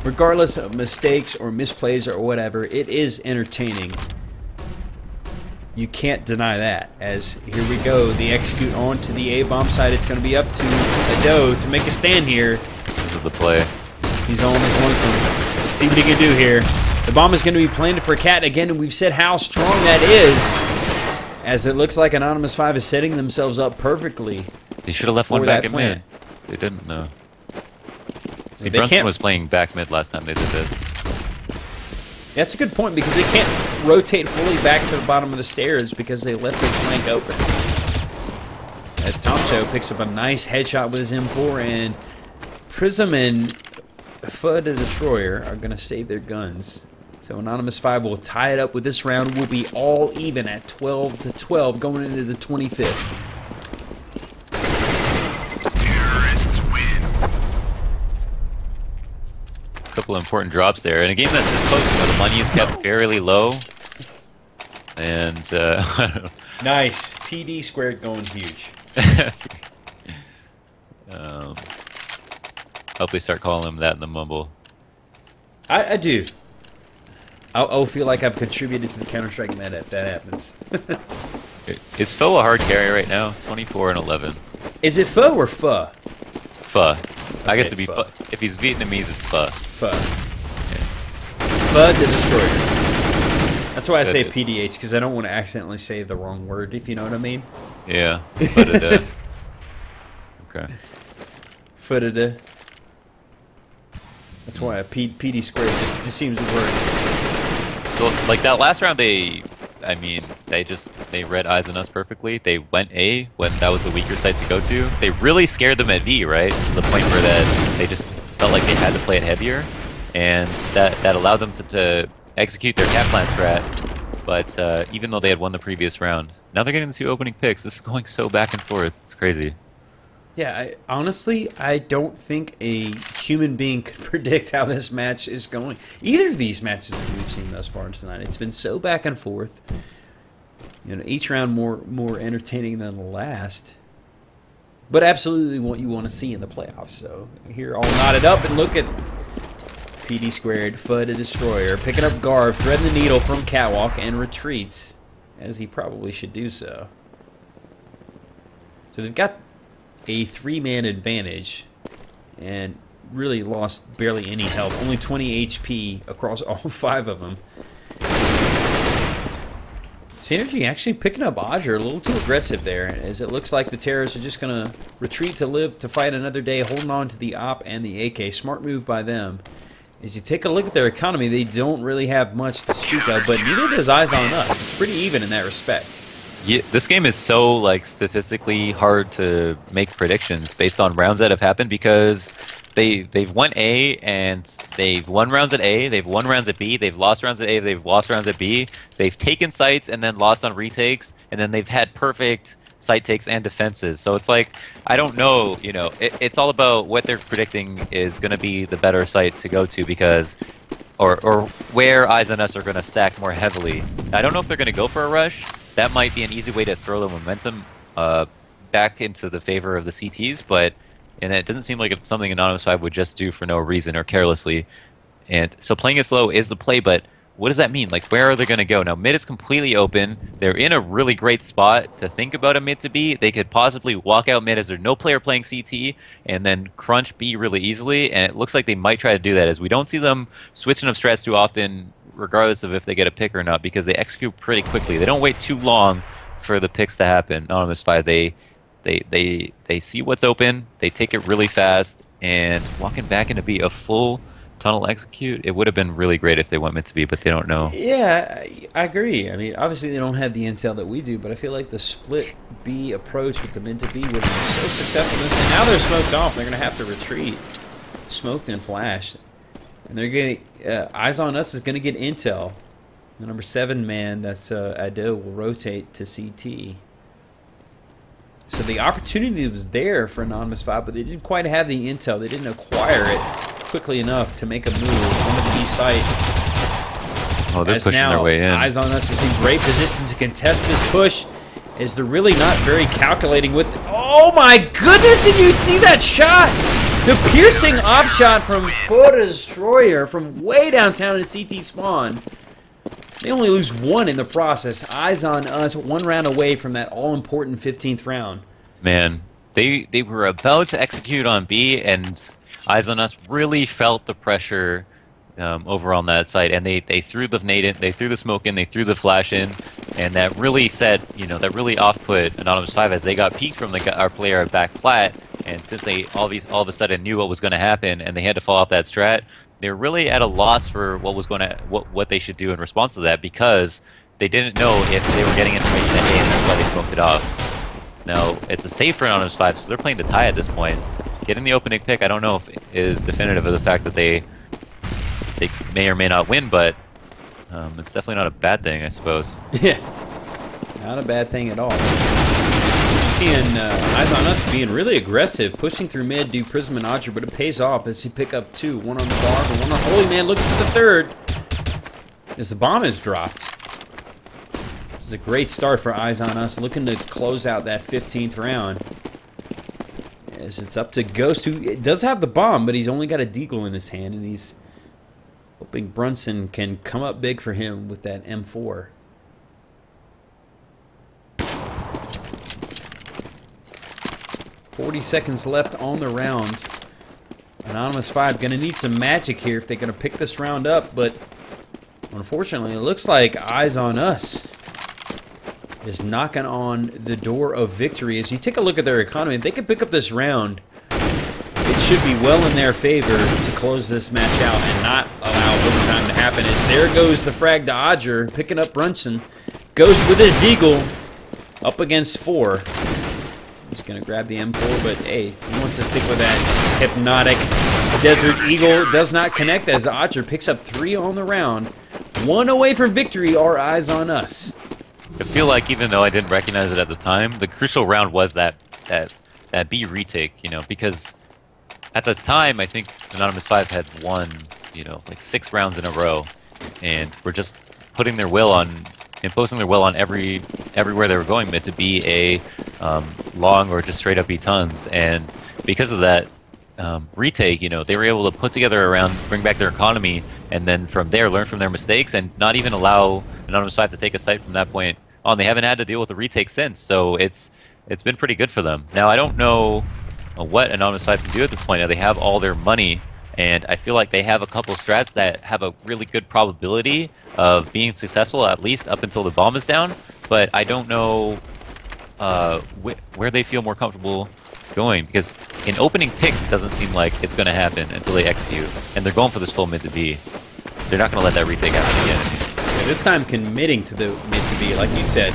Regardless of mistakes or misplays or whatever, it is entertaining. You can't deny that. As here we go, the execute on to the A-bomb side. It's going to be up to Ado to make a stand here. This is the play. He's on this one. Let's see what he can do here. The bomb is going to be planted for Cat again, and we've said how strong that is. As it looks like Anonymous 5 is setting themselves up perfectly. They should have left one back at mid. They didn't, no. See, Brunson was playing back mid last time they did this. That's a good point, because they can't rotate fully back to the bottom of the stairs because they left their flank open. As Tomcho picks up a nice headshot with his M4, and Prism and Fudd the Destroyer are going to save their guns. So Anonymous 5 will tie it up with this round. We'll be all even at 12-12 going into the 25th. Terrorists win. couple of important drops there. In a game that's this close, you know, the money is kept fairly low. And, I don't know. Nice. PD squared going huge. Hope they start calling him that in the mumble. I do. I'll feel like I've contributed to the Counter-Strike meta if that happens. Is Foe a hard carry right now? 24 and 11. Is it pho or pho? Pho. I guess Okay, it'd be pho. pho. If he's Vietnamese, it's pho. Pho. Yeah. Pho the Destroyer. That's why I say Good. PDH, because I don't want to accidentally say the wrong word, if you know what I mean. Yeah. But it, okay. Footada. That's why a PD squared just seems to work. So, like that last round, they read Izonus perfectly. They went A when that was the weaker side to go to. They really scared them at V, right? To the point where that they just felt like they had to play it heavier, and that allowed them to execute their cap plan strat. But even though they had won the previous round, now they're getting the 2 opening picks. This is going so back and forth. It's crazy. Yeah, honestly, I don't think a human being could predict how this match is going. Either of these matches that we've seen thus far tonight, it's been so back and forth. You know, each round more entertaining than the last. But absolutely what you want to see in the playoffs. So here, all knotted up, and look at PD squared, FUD a Destroyer, picking up Garv, threading the needle from Catwalk, and retreats, as he probably should do so. So they've got a 3-man advantage, and really lost barely any health. Only 20 HP across all 5 of them. Synergy actually picking up Odger a little too aggressive there, as it looks like the Terrors are just going to retreat to live to fight another day, holding on to the AWP and the AK. Smart move by them. As you take a look at their economy, they don't really have much to speak of, but neither does Izonus. It's pretty even in that respect. Yeah, this game is so like statistically hard to make predictions based on rounds that have happened, because they've won A and they've won rounds at A, they've won rounds at B, they've lost rounds at A, they've lost rounds at B, they've taken sites and then lost on retakes, and then they've had perfect site takes and defenses. So it's like, I don't know, you know, it's all about what they're predicting is going to be the better site to go to, because or where Izonus are going to stack more heavily. I don't know if they're going to go for a rush. That might be an easy way to throw the momentum back into the favor of the CTs, and it doesn't seem like it's something Anonymous 5 would just do for no reason or carelessly. And so playing it slow is the play, but what does that mean? Like, where are they going to go? Now, mid is completely open. They're in a really great spot to think about a mid to B. They could possibly walk out mid as there's no player playing CT and then crunch B really easily, and it looks like they might try to do that, as we don't see them switching up strats too often, regardless of if they get a pick or not, because they execute pretty quickly. They don't wait too long for the picks to happen. Anonymous 5, they see what's open, they take it really fast, and walking back into B, a full tunnel execute, it would have been really great if they went mid to B, but they don't know. Yeah, I agree. I mean, obviously they don't have the intel that we do, but I feel like the split B approach with the mid to B would have been so successful in this, and now they're smoked off. They're going to have to retreat. Smoked and flashed. And they're getting Izonus is going to get intel. The number 7 man, that's Ado, will rotate to CT. So the opportunity was there for Anonymous 5, but they didn't quite have the intel. They didn't acquire it quickly enough to make a move on the B site. Oh, they're pushing their way in. Izonus is in great position to contest this push, as they're really not very calculating with. Oh my goodness! Did you see that shot? The piercing op shot from FUD a Destroyer from way downtown in CT spawn. They only lose 1 in the process. Izonus 1 round away from that all-important 15th round. Man, they were about to execute on B, and Izonus really felt the pressure over on that side, and they threw the nade in, they threw the smoke in, they threw the flash in, and that really said, you know, that really off-put Anonymous 5 as they got peeked from our player back plat, and since they all of a sudden knew what was going to happen and they had to fall off that strat, they're really at a loss for what they should do in response to that, because they didn't know if they were getting information at A, and that's why they smoked it off. Now, it's a save for Anonymous 5, so they're playing to tie at this point. Getting the opening pick, I don't know if is definitive of the fact that they may or may not win, but it's definitely not a bad thing, I suppose. Yeah, not a bad thing at all. seeing Eyes on Us being really aggressive, pushing through mid, do Prism and Odger, but it pays off as he pick up 2. One on the bar, and one on Holy Man looking for the third. As the bomb is dropped. This is a great start for Eyes on Us, looking to close out that 15th round. As it's up to Ghost, who does have the bomb, but he's only got a deagle in his hand, and he's hoping Brunson can come up big for him with that M4. "40 seconds left on the round. Anonymous 5 going to need some magic here if they're going to pick this round up, but unfortunately, it looks like Eyes on Us is knocking on the door of victory. As you take a look at their economy, if they can pick up this round, it should be well in their favor to close this match out and not allow overtime to happen. As there goes the frag to Odger, picking up Brunson. Ghost with his deagle, up against 4. He's going to grab the M4, but hey, he wants to stick with that hypnotic Desert Eagle. Does not connect as Odger picks up 3 on the round. 1 away from victory are Eyes on Us. I feel like even though I didn't recognize it at the time, the crucial round was that B retake, you know, because at the time I think Anonymous 5 had won, you know, like 6 rounds in a row, and were just putting their will on, imposing their will on everywhere they were going mid to be a long or just straight up B tons, and because of that retake, you know, they were able to put together a round, bring back their economy, and then from there learn from their mistakes and not even allow Anonymous 5 to take a site from that point on. They haven't had to deal with the retake since, so it's been pretty good for them. Now I don't know what Anonymous 5 can do at this point. Now they have all their money, and I feel like they have a couple strats that have a really good probability of being successful, at least up until the bomb is down, but I don't know where they feel more comfortable going, because an opening pick doesn't seem like it's going to happen until they execute, and they're going for this full mid to B. They're not going to let that retake happen again. Yeah, this time committing to the mid to B, like you said.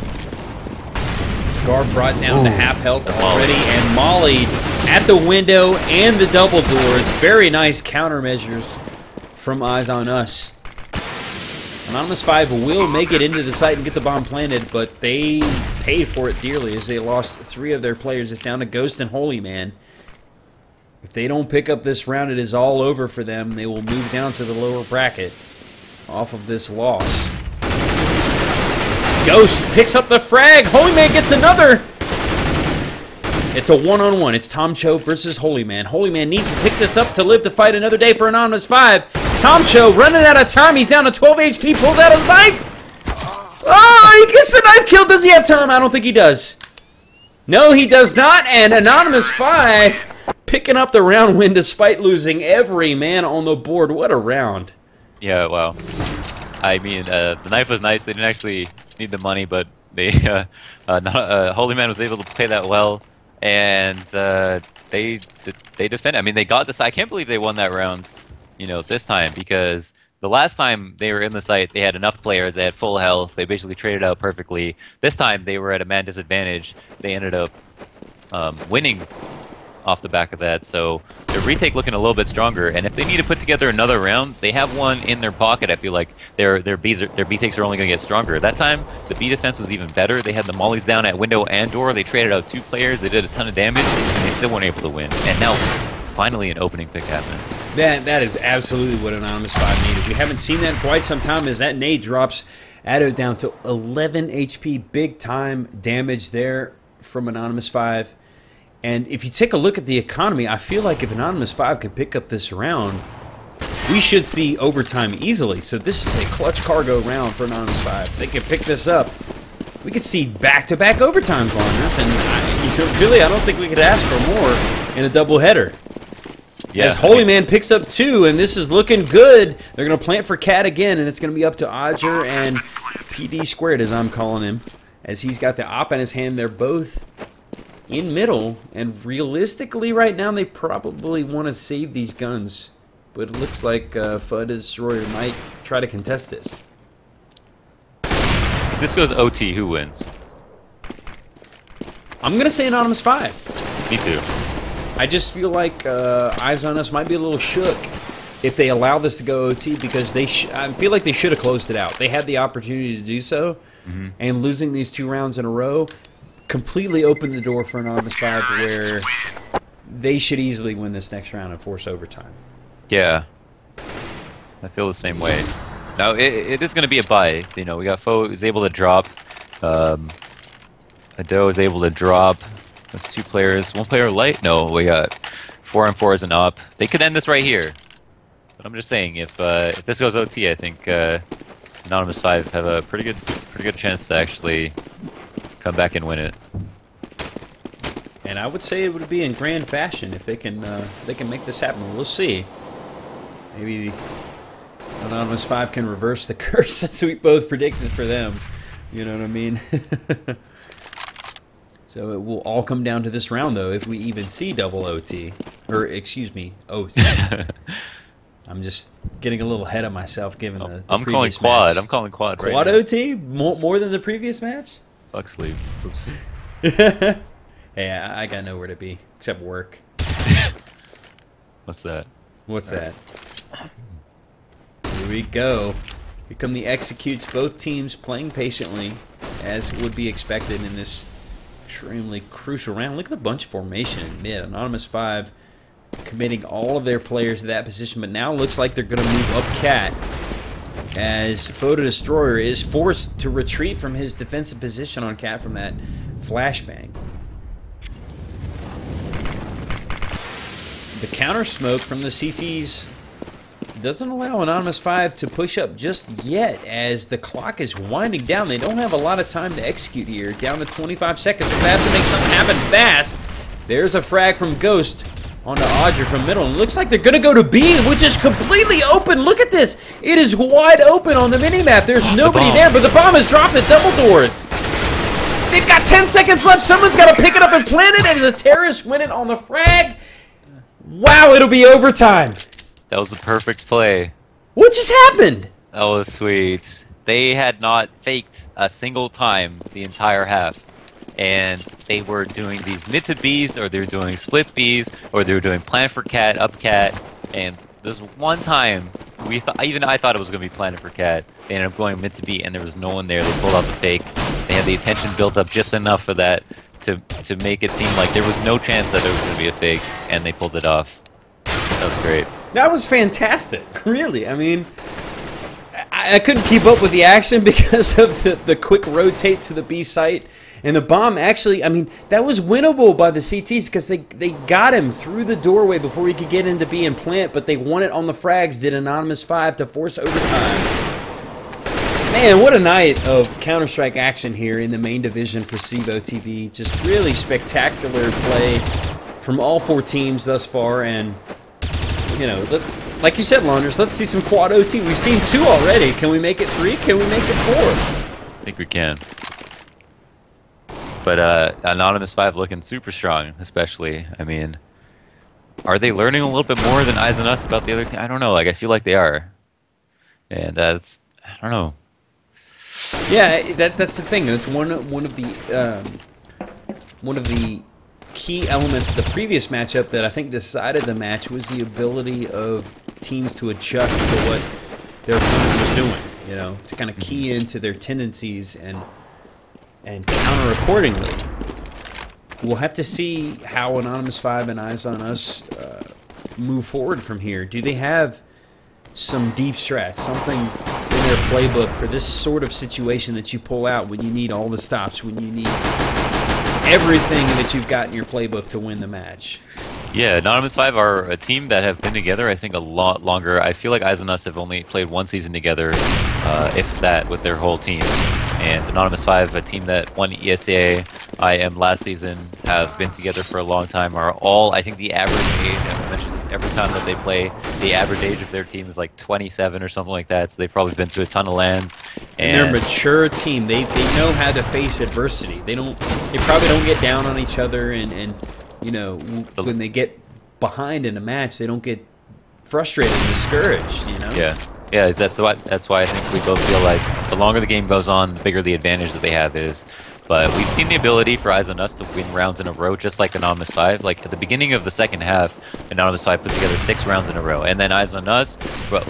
Gar brought down to half health already, and Molly at the window and the double doors. Very nice countermeasures from Eyes on Us. Anonymous 5 will make it into the site and get the bomb planted, but they paid for it dearly as they lost 3 of their players. It's down to Ghost and Holy Man. If they don't pick up this round, it is all over for them. They will move down to the lower bracket off of this loss. Ghost picks up the frag. Holy Man gets another. It's a one-on-one. It's Tom Cho versus Holy Man. Holy Man needs to pick this up to live to fight another day for Anonymous 5. Tom Cho running out of time. He's down to 12 HP. Pulls out his knife. Oh, he gets the knife kill. Does he have time? I don't think he does. No, he does not. And Anonymous 5 picking up the round win despite losing every man on the board. What a round. Yeah, well, I mean, the knife was nice. They didn't actually need the money, but they Holy Man was able to play that well, and they defend. I mean, they got this. I can't believe they won that round, you know, this time, because the last time they were in the site, they had enough players. They had full health. They basically traded out perfectly. This time, they were at a man disadvantage. They ended up winning off the back of that, so their retake looking a little bit stronger, and if they need to put together another round, they have one in their pocket. I feel like their B takes are only going to get stronger. That time, the B defense was even better. They had the mollies down at window and door. They traded out 2 players. They did a ton of damage, and they still weren't able to win. And now, finally, an opening pick happens. That is absolutely what Anonymous 5 needed. We haven't seen that in quite some time, as that nade drops Addo down to 11 HP. Big time damage there from Anonymous 5. And if you take a look at the economy, I feel like if Anonymous 5 can pick up this round, we should see overtime easily. So this is a clutch cargo round for Anonymous 5. If they can pick this up, we could see back-to-back overtime corners. And really, I don't think we could ask for more in a doubleheader. Yeah, as Holy Man picks up 2, and this is looking good. They're going to plant for Cat again, and it's going to be up to Odger and PD squared, as I'm calling him, as he's got the op in his hand. They're both in middle, and realistically right now they probably want to save these guns, but it looks like Fudd Destroyer might try to contest this. If this goes OT, who wins? I'm gonna say Anonymous 5. Me too. I just feel like Eyes on Us might be a little shook if they allow this to go OT, because I feel like they should have closed it out. They had the opportunity to do so, and losing these 2 rounds in a row completely opened the door for Anonymous 5 where they should easily win this next round and force overtime. Yeah. I feel the same way. Now, it is going to be a bye. You know, we got Foe is able to drop. Ado is able to drop. That's 2 players. 1 player light? No, we got 4 on 4 as an op. They could end this right here. But I'm just saying, if this goes OT, I think Anonymous 5 have a pretty good chance to actually come back and win it. And I would say it would be in grand fashion if they can make this happen. We'll see. Maybe Anonymous 5 can reverse the curse that we both predicted for them. You know what I mean? So it will all come down to this round, though, if we even see double OT. Or, excuse me, OT. I'm just getting a little ahead of myself given the I'm calling quad. Match. I'm calling quad right Quad now. OT? More than the previous match? Fuck sleep. Oops. Hey, I got nowhere to be except work. What's that? What's that? Here we go. Here come the executes. Both teams playing patiently, as would be expected in this extremely crucial round. Look at the bunch formation in mid. Anonymous 5 committing all of their players to that position, but now looks like they're going to move up Cat as Photo Destroyer is forced to retreat from his defensive position on Cat from that flashbang. The counter smoke from the CTs doesn't allow Anonymous 5 to push up just yet as the clock is winding down. They don't have a lot of time to execute here. Down to 25 seconds. They have to make something happen fast. There's a frag from Ghost onto Audrey from middle. And it looks like they're going to go to B, which is completely open. Look at this. It is wide open on the minimap. There's nobody there, but the bomb is dropped at double doors. They've got 10 seconds left. Someone's got to pick it up and plant it, and the terrorists win it on the frag. Wow, it'll be overtime. That was the perfect play. What just happened? That was sweet. They had not faked a single time the entire half. And they were doing these mid to Bs, or they were doing split Bs, or they were doing plan for Cat, up Cat. And this one time, even I thought it was going to be planted for Cat. They ended up going mid to B, and there was no one there. They pulled out the fake. They had the attention built up just enough for that to make it seem like there was no chance that it was going to be a fake, and they pulled it off. That was great. That was fantastic, really. I mean, I couldn't keep up with the action because of the quick rotate to the B site. And the bomb actually, I mean, that was winnable by the CTs because they got him through the doorway before he could get into B and plant, but they won it on the frags, did Anonymous 5 to force overtime. Man, what a night of Counter-Strike action here in the main division for CEVO TV. Just really spectacular play from all 4 teams thus far, and you know, like you said, Launders, let's see some quad OT. We've seen 2 already. Can we make it 3? Can we make it 4? I think we can. But Anonymous 5 looking super strong, especially. I mean, are they learning a little bit more than Izonus about the other team? I don't know. Like, I feel like they are. And that's, I don't know. Yeah, that's the thing. That's one of the key elements of the previous matchup that I think decided the match was the ability of teams to adjust to what their opponent was doing, you know, to kind of key into their tendencies and counter accordingly. We'll have to see how Anonymous 5 and Izonus move forward from here. Do they have some deep strats, something in their playbook for this sort of situation that you pull out when you need all the stops, when you need everything that you've got in your playbook to win the match? Yeah, Anonymous 5 are a team that have been together, I think, a lot longer. I feel like Izonus have only played 1 season together, if that, with their whole team. And Anonymous 5, a team that won ESA IM last season, have been together for a long time, are all, I think the average age, I mentioned every time that they play, the average age of their team is like 27 or something like that, so they've probably been to a ton of lands. And they're a mature team. They know how to face adversity. They probably don't get down on each other, and you know, when they get behind in a match, they don't get frustrated and discouraged, you know? Yeah. Yeah, that's why I think we both feel like the longer the game goes on, the bigger the advantage that they have is. But we've seen the ability for Izonus to win rounds in a row, just like Anonymous 5. Like, at the beginning of the second half, Anonymous 5 put together 6 rounds in a row. And then Izonus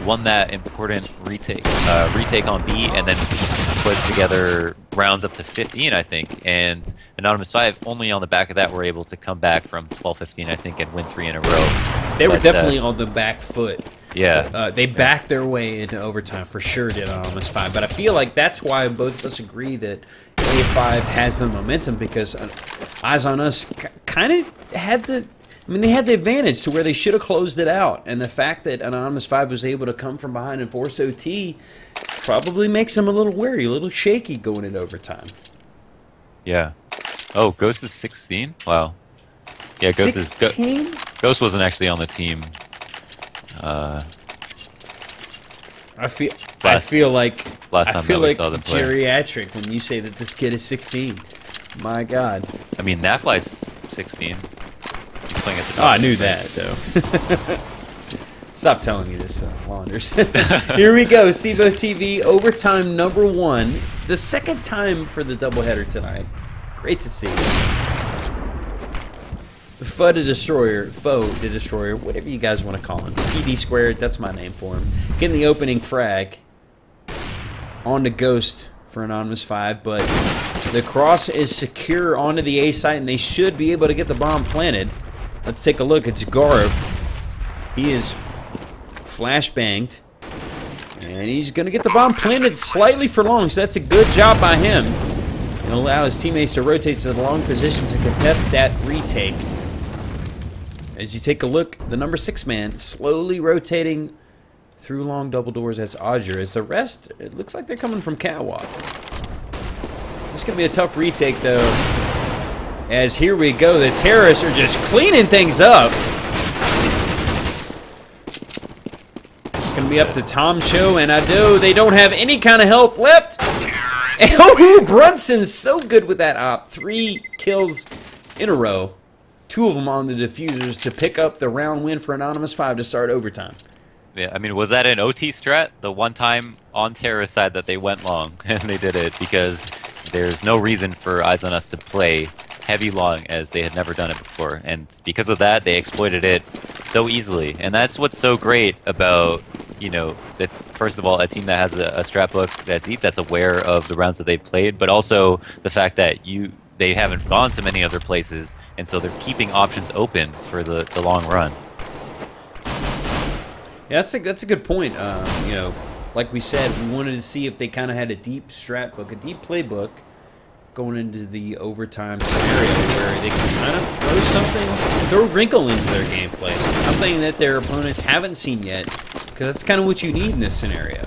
won that important retake on B, and then put together rounds up to 15, I think, and Anonymous 5 only on the back of that were able to come back from 12-15, I think, and win 3 in a row. They were definitely on the back foot. Yeah. They backed their way into overtime, for sure did Anonymous 5, but I feel like that's why both of us agree that A5 has the momentum, because Eyes on Us kind of had the... I mean, they had the advantage to where they should have closed it out, and the fact that Anonymous 5 was able to come from behind and force OT probably makes them a little wary, a little shaky going into overtime. Yeah. Oh, Ghost is 16? Wow. Yeah, Ghost 16? is... Ghost wasn't actually on the team. I feel like last time we saw them play. Geriatric when you say that this kid is 16. My God. I mean, Nafly's 16. Playing at the top. Oh, I knew that, though. Stop telling me this, Launders. Here we go, CEVO TV, overtime number 1. The second time for the doubleheader tonight. Great to see. Foe the Destroyer, whatever you guys want to call him. PD squared, that's my name for him. Getting the opening frag on the Ghost for Anonymous 5, but the cross is secure onto the A site, and they should be able to get the bomb planted. Let's take a look. It's Garv. He is flashbanged, and he's going to get the bomb planted slightly for long, so that's a good job by him. It'll allow his teammates to rotate to the long position to contest that retake. As you take a look, the number 6 man slowly rotating through long double doors. That's Odger. As the rest, it looks like they're coming from catwalk. This is going to be a tough retake, though. As here we go, the terrorists are just cleaning things up. It's going to be up to Tom Show and Ado. They don't have any kind of health left. Oh, Brunson's so good with that op. 3 kills in a row. 2 of them on the diffusers to pick up the round win for Anonymous 5 to start overtime. Yeah, I mean, was that an OT strat? The one time on terrorist side that they went long, and they did it because there's no reason for Eyes on Us to play heavy long, as they had never done it before, and because of that they exploited it so easily. And that's what's so great about, you know, that first of all, a team that has a strat book that deep, that's aware of the rounds that they've played, but also the fact that they haven't gone to many other places, and so they're keeping options open for the long run. Yeah, that's a good point. You know, like we said, we wanted to see if they kind of had a deep strat book, a deep playbook going into the overtime scenario where they can kind of throw something, throw a wrinkle into their gameplay, something that their opponents haven't seen yet, because that's kind of what you need in this scenario.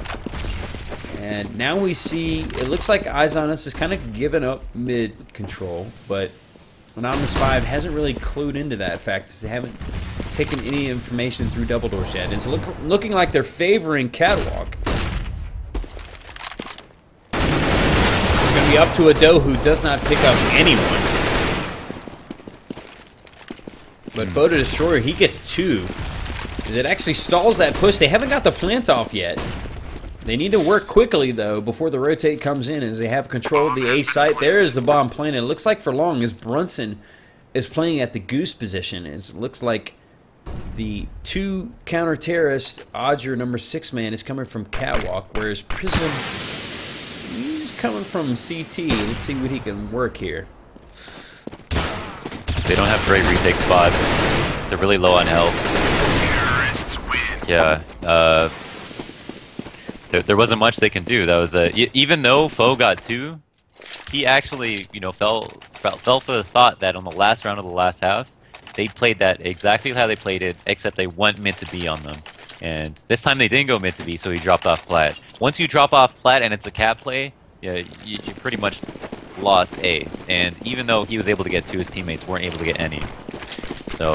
And now we see, it looks like Eyes on Us is kind of giving up mid control, but Anonymous 5 hasn't really clued into that fact, as they haven't taken any information through double doors yet. It's looking like they're favoring catwalk. It's going to be up to Ado, who does not pick up anyone. But Foe the Destroyer, he gets 2. It actually stalls that push. They haven't got the plant off yet. They need to work quickly, though, before the rotate comes in, as they have control of the A site. There is the bomb planted. It looks like for long, as Brunson is playing at the goose position. It looks like the 2 counter-terrorists, Odger, number 6 man, is coming from catwalk, whereas Prism, he's coming from CT. Let's see what he can work here. They don't have great retake spots. They're really low on health. Yeah, there wasn't much they can do. That was even though Foe got 2, he actually, you know, fell for the thought that on the last round of the last half, they played that exactly how they played it, except they went mid to B on them. And this time they didn't go mid to B, so he dropped off plat. Once you drop off plat and it's a cat play, yeah, you pretty much lost A. And even though he was able to get 2, his teammates weren't able to get any. So,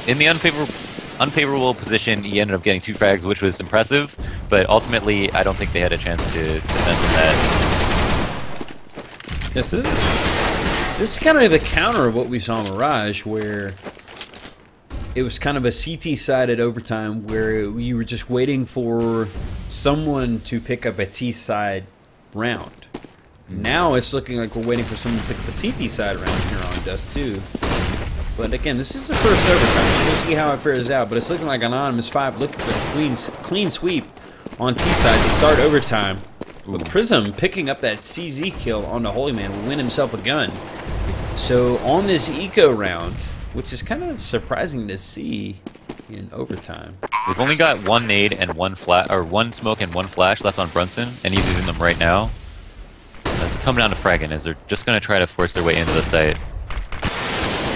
in the unfavorable position, he ended up getting 2 frags, which was impressive, but ultimately I don't think they had a chance to defend from that. This is kind of the counter of what we saw in Mirage, where it was kind of a CT-sided overtime where you were just waiting for someone to pick up a T-side round. Now it's looking like we're waiting for someone to pick up a CT-side round here on Dust 2. But again, this is the first overtime, so we'll see how it fares out. But it's looking like Anonymous 5 looking for the clean sweep on T-side to start overtime. But Prism picking up that CZ kill on the Holy Man will win himself a gun. So on this eco round, which is kind of surprising to see in overtime. We've only got one nade and one smoke and one flash left on Brunson, and he's using them right now. This is coming down to fragging, as they're just going to try to force their way into the site.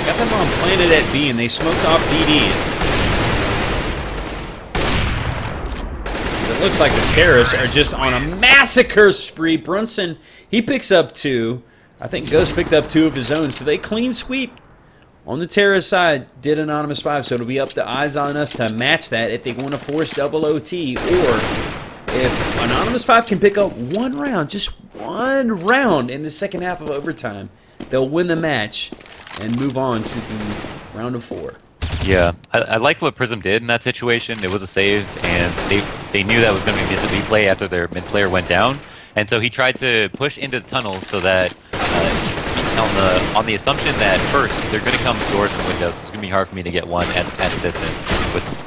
Got them on planted at B, and they smoked off BDs. It looks like the terrorists are just on a massacre spree. Brunson, he picks up 2. I think Ghost picked up 2 of his own, so they clean sweep. On the terrorist side, did Anonymous 5, so it'll be up to Eyes on Us to match that if they want to force double OT, or if Anonymous 5 can pick up one round, just one round in the second half of overtime, they'll win the match and move on to the round of 4. Yeah, I like what Prism did in that situation. It was a save, and they knew that was going to be the play after their mid player went down, and so he tried to push into the tunnels so that on the assumption that first they're going to come doors and windows, so it's going to be hard for me to get one at a distance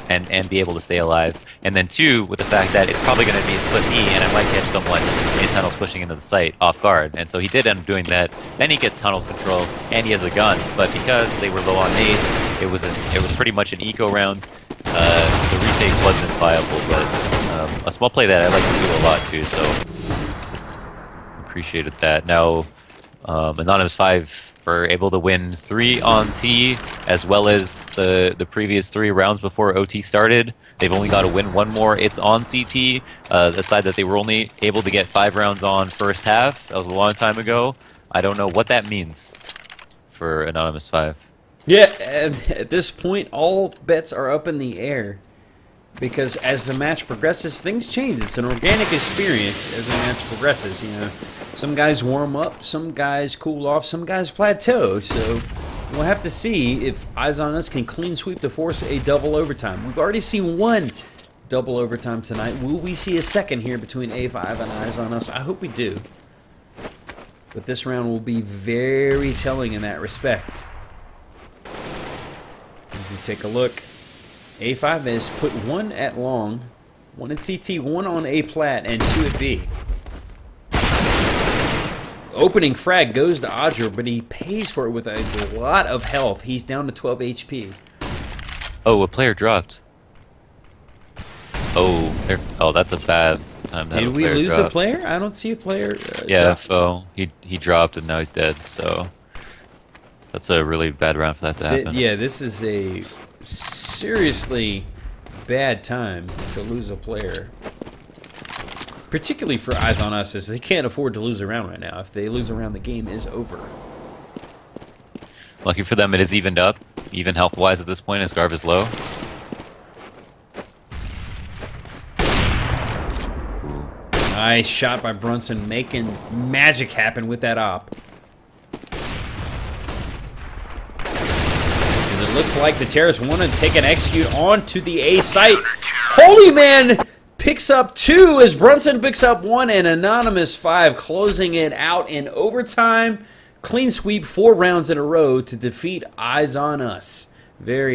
and be able to stay alive, and then 2 with the fact that it's probably going to be a split me and I might catch someone in tunnels pushing into the site off guard, and so he did end up doing that. Then he gets tunnels control and he has a gun, but because they were low on nades, it was pretty much an eco round. The retake wasn't viable, but a small play that I like to do a lot too, so appreciated that. Now Anonymous 5 were able to win 3 on T, as well as the previous 3 rounds before OT started. They've only got to win 1 more. It's on CT, the side that they were only able to get 5 rounds on first half. That was a long time ago. I don't know what that means for Anonymous 5. Yeah, and at this point, all bets are up in the air. Because as the match progresses, things change. It's an organic experience as the match progresses, you know. Some guys warm up, some guys cool off, some guys plateau. So we'll have to see if Eyes on Us can clean sweep to force a double overtime. We've already seen 1 double overtime tonight. Will we see a second here between A5 and Eyes on Us? I hope we do. But this round will be very telling in that respect. As you take a look, A5 has put 1 at long, 1 at CT, 1 on A plat, and 2 at B. Opening frag goes to Audra, but he pays for it with a lot of health. He's down to 12 HP. Oh, a player dropped. Oh, that's a bad time. Did we lose a player? I don't see a player. Yeah, Foe. He dropped and now he's dead. So that's a really bad round for that to happen. Yeah, this is a seriously bad time to lose a player. Particularly for Eyes on Us, as they can't afford to lose a round right now. If they lose a round, the game is over. Lucky for them, it is evened up. Even health-wise at this point, as Garv is low. Nice shot by Brunson, making magic happen with that op. Because it looks like the terrorists want to take an execute onto the A site. Holy Man picks up 2 as Brunson picks up 1, and Anonymous 5 closing it out in overtime. Clean sweep 4 rounds in a row to defeat Eyes on Us. Very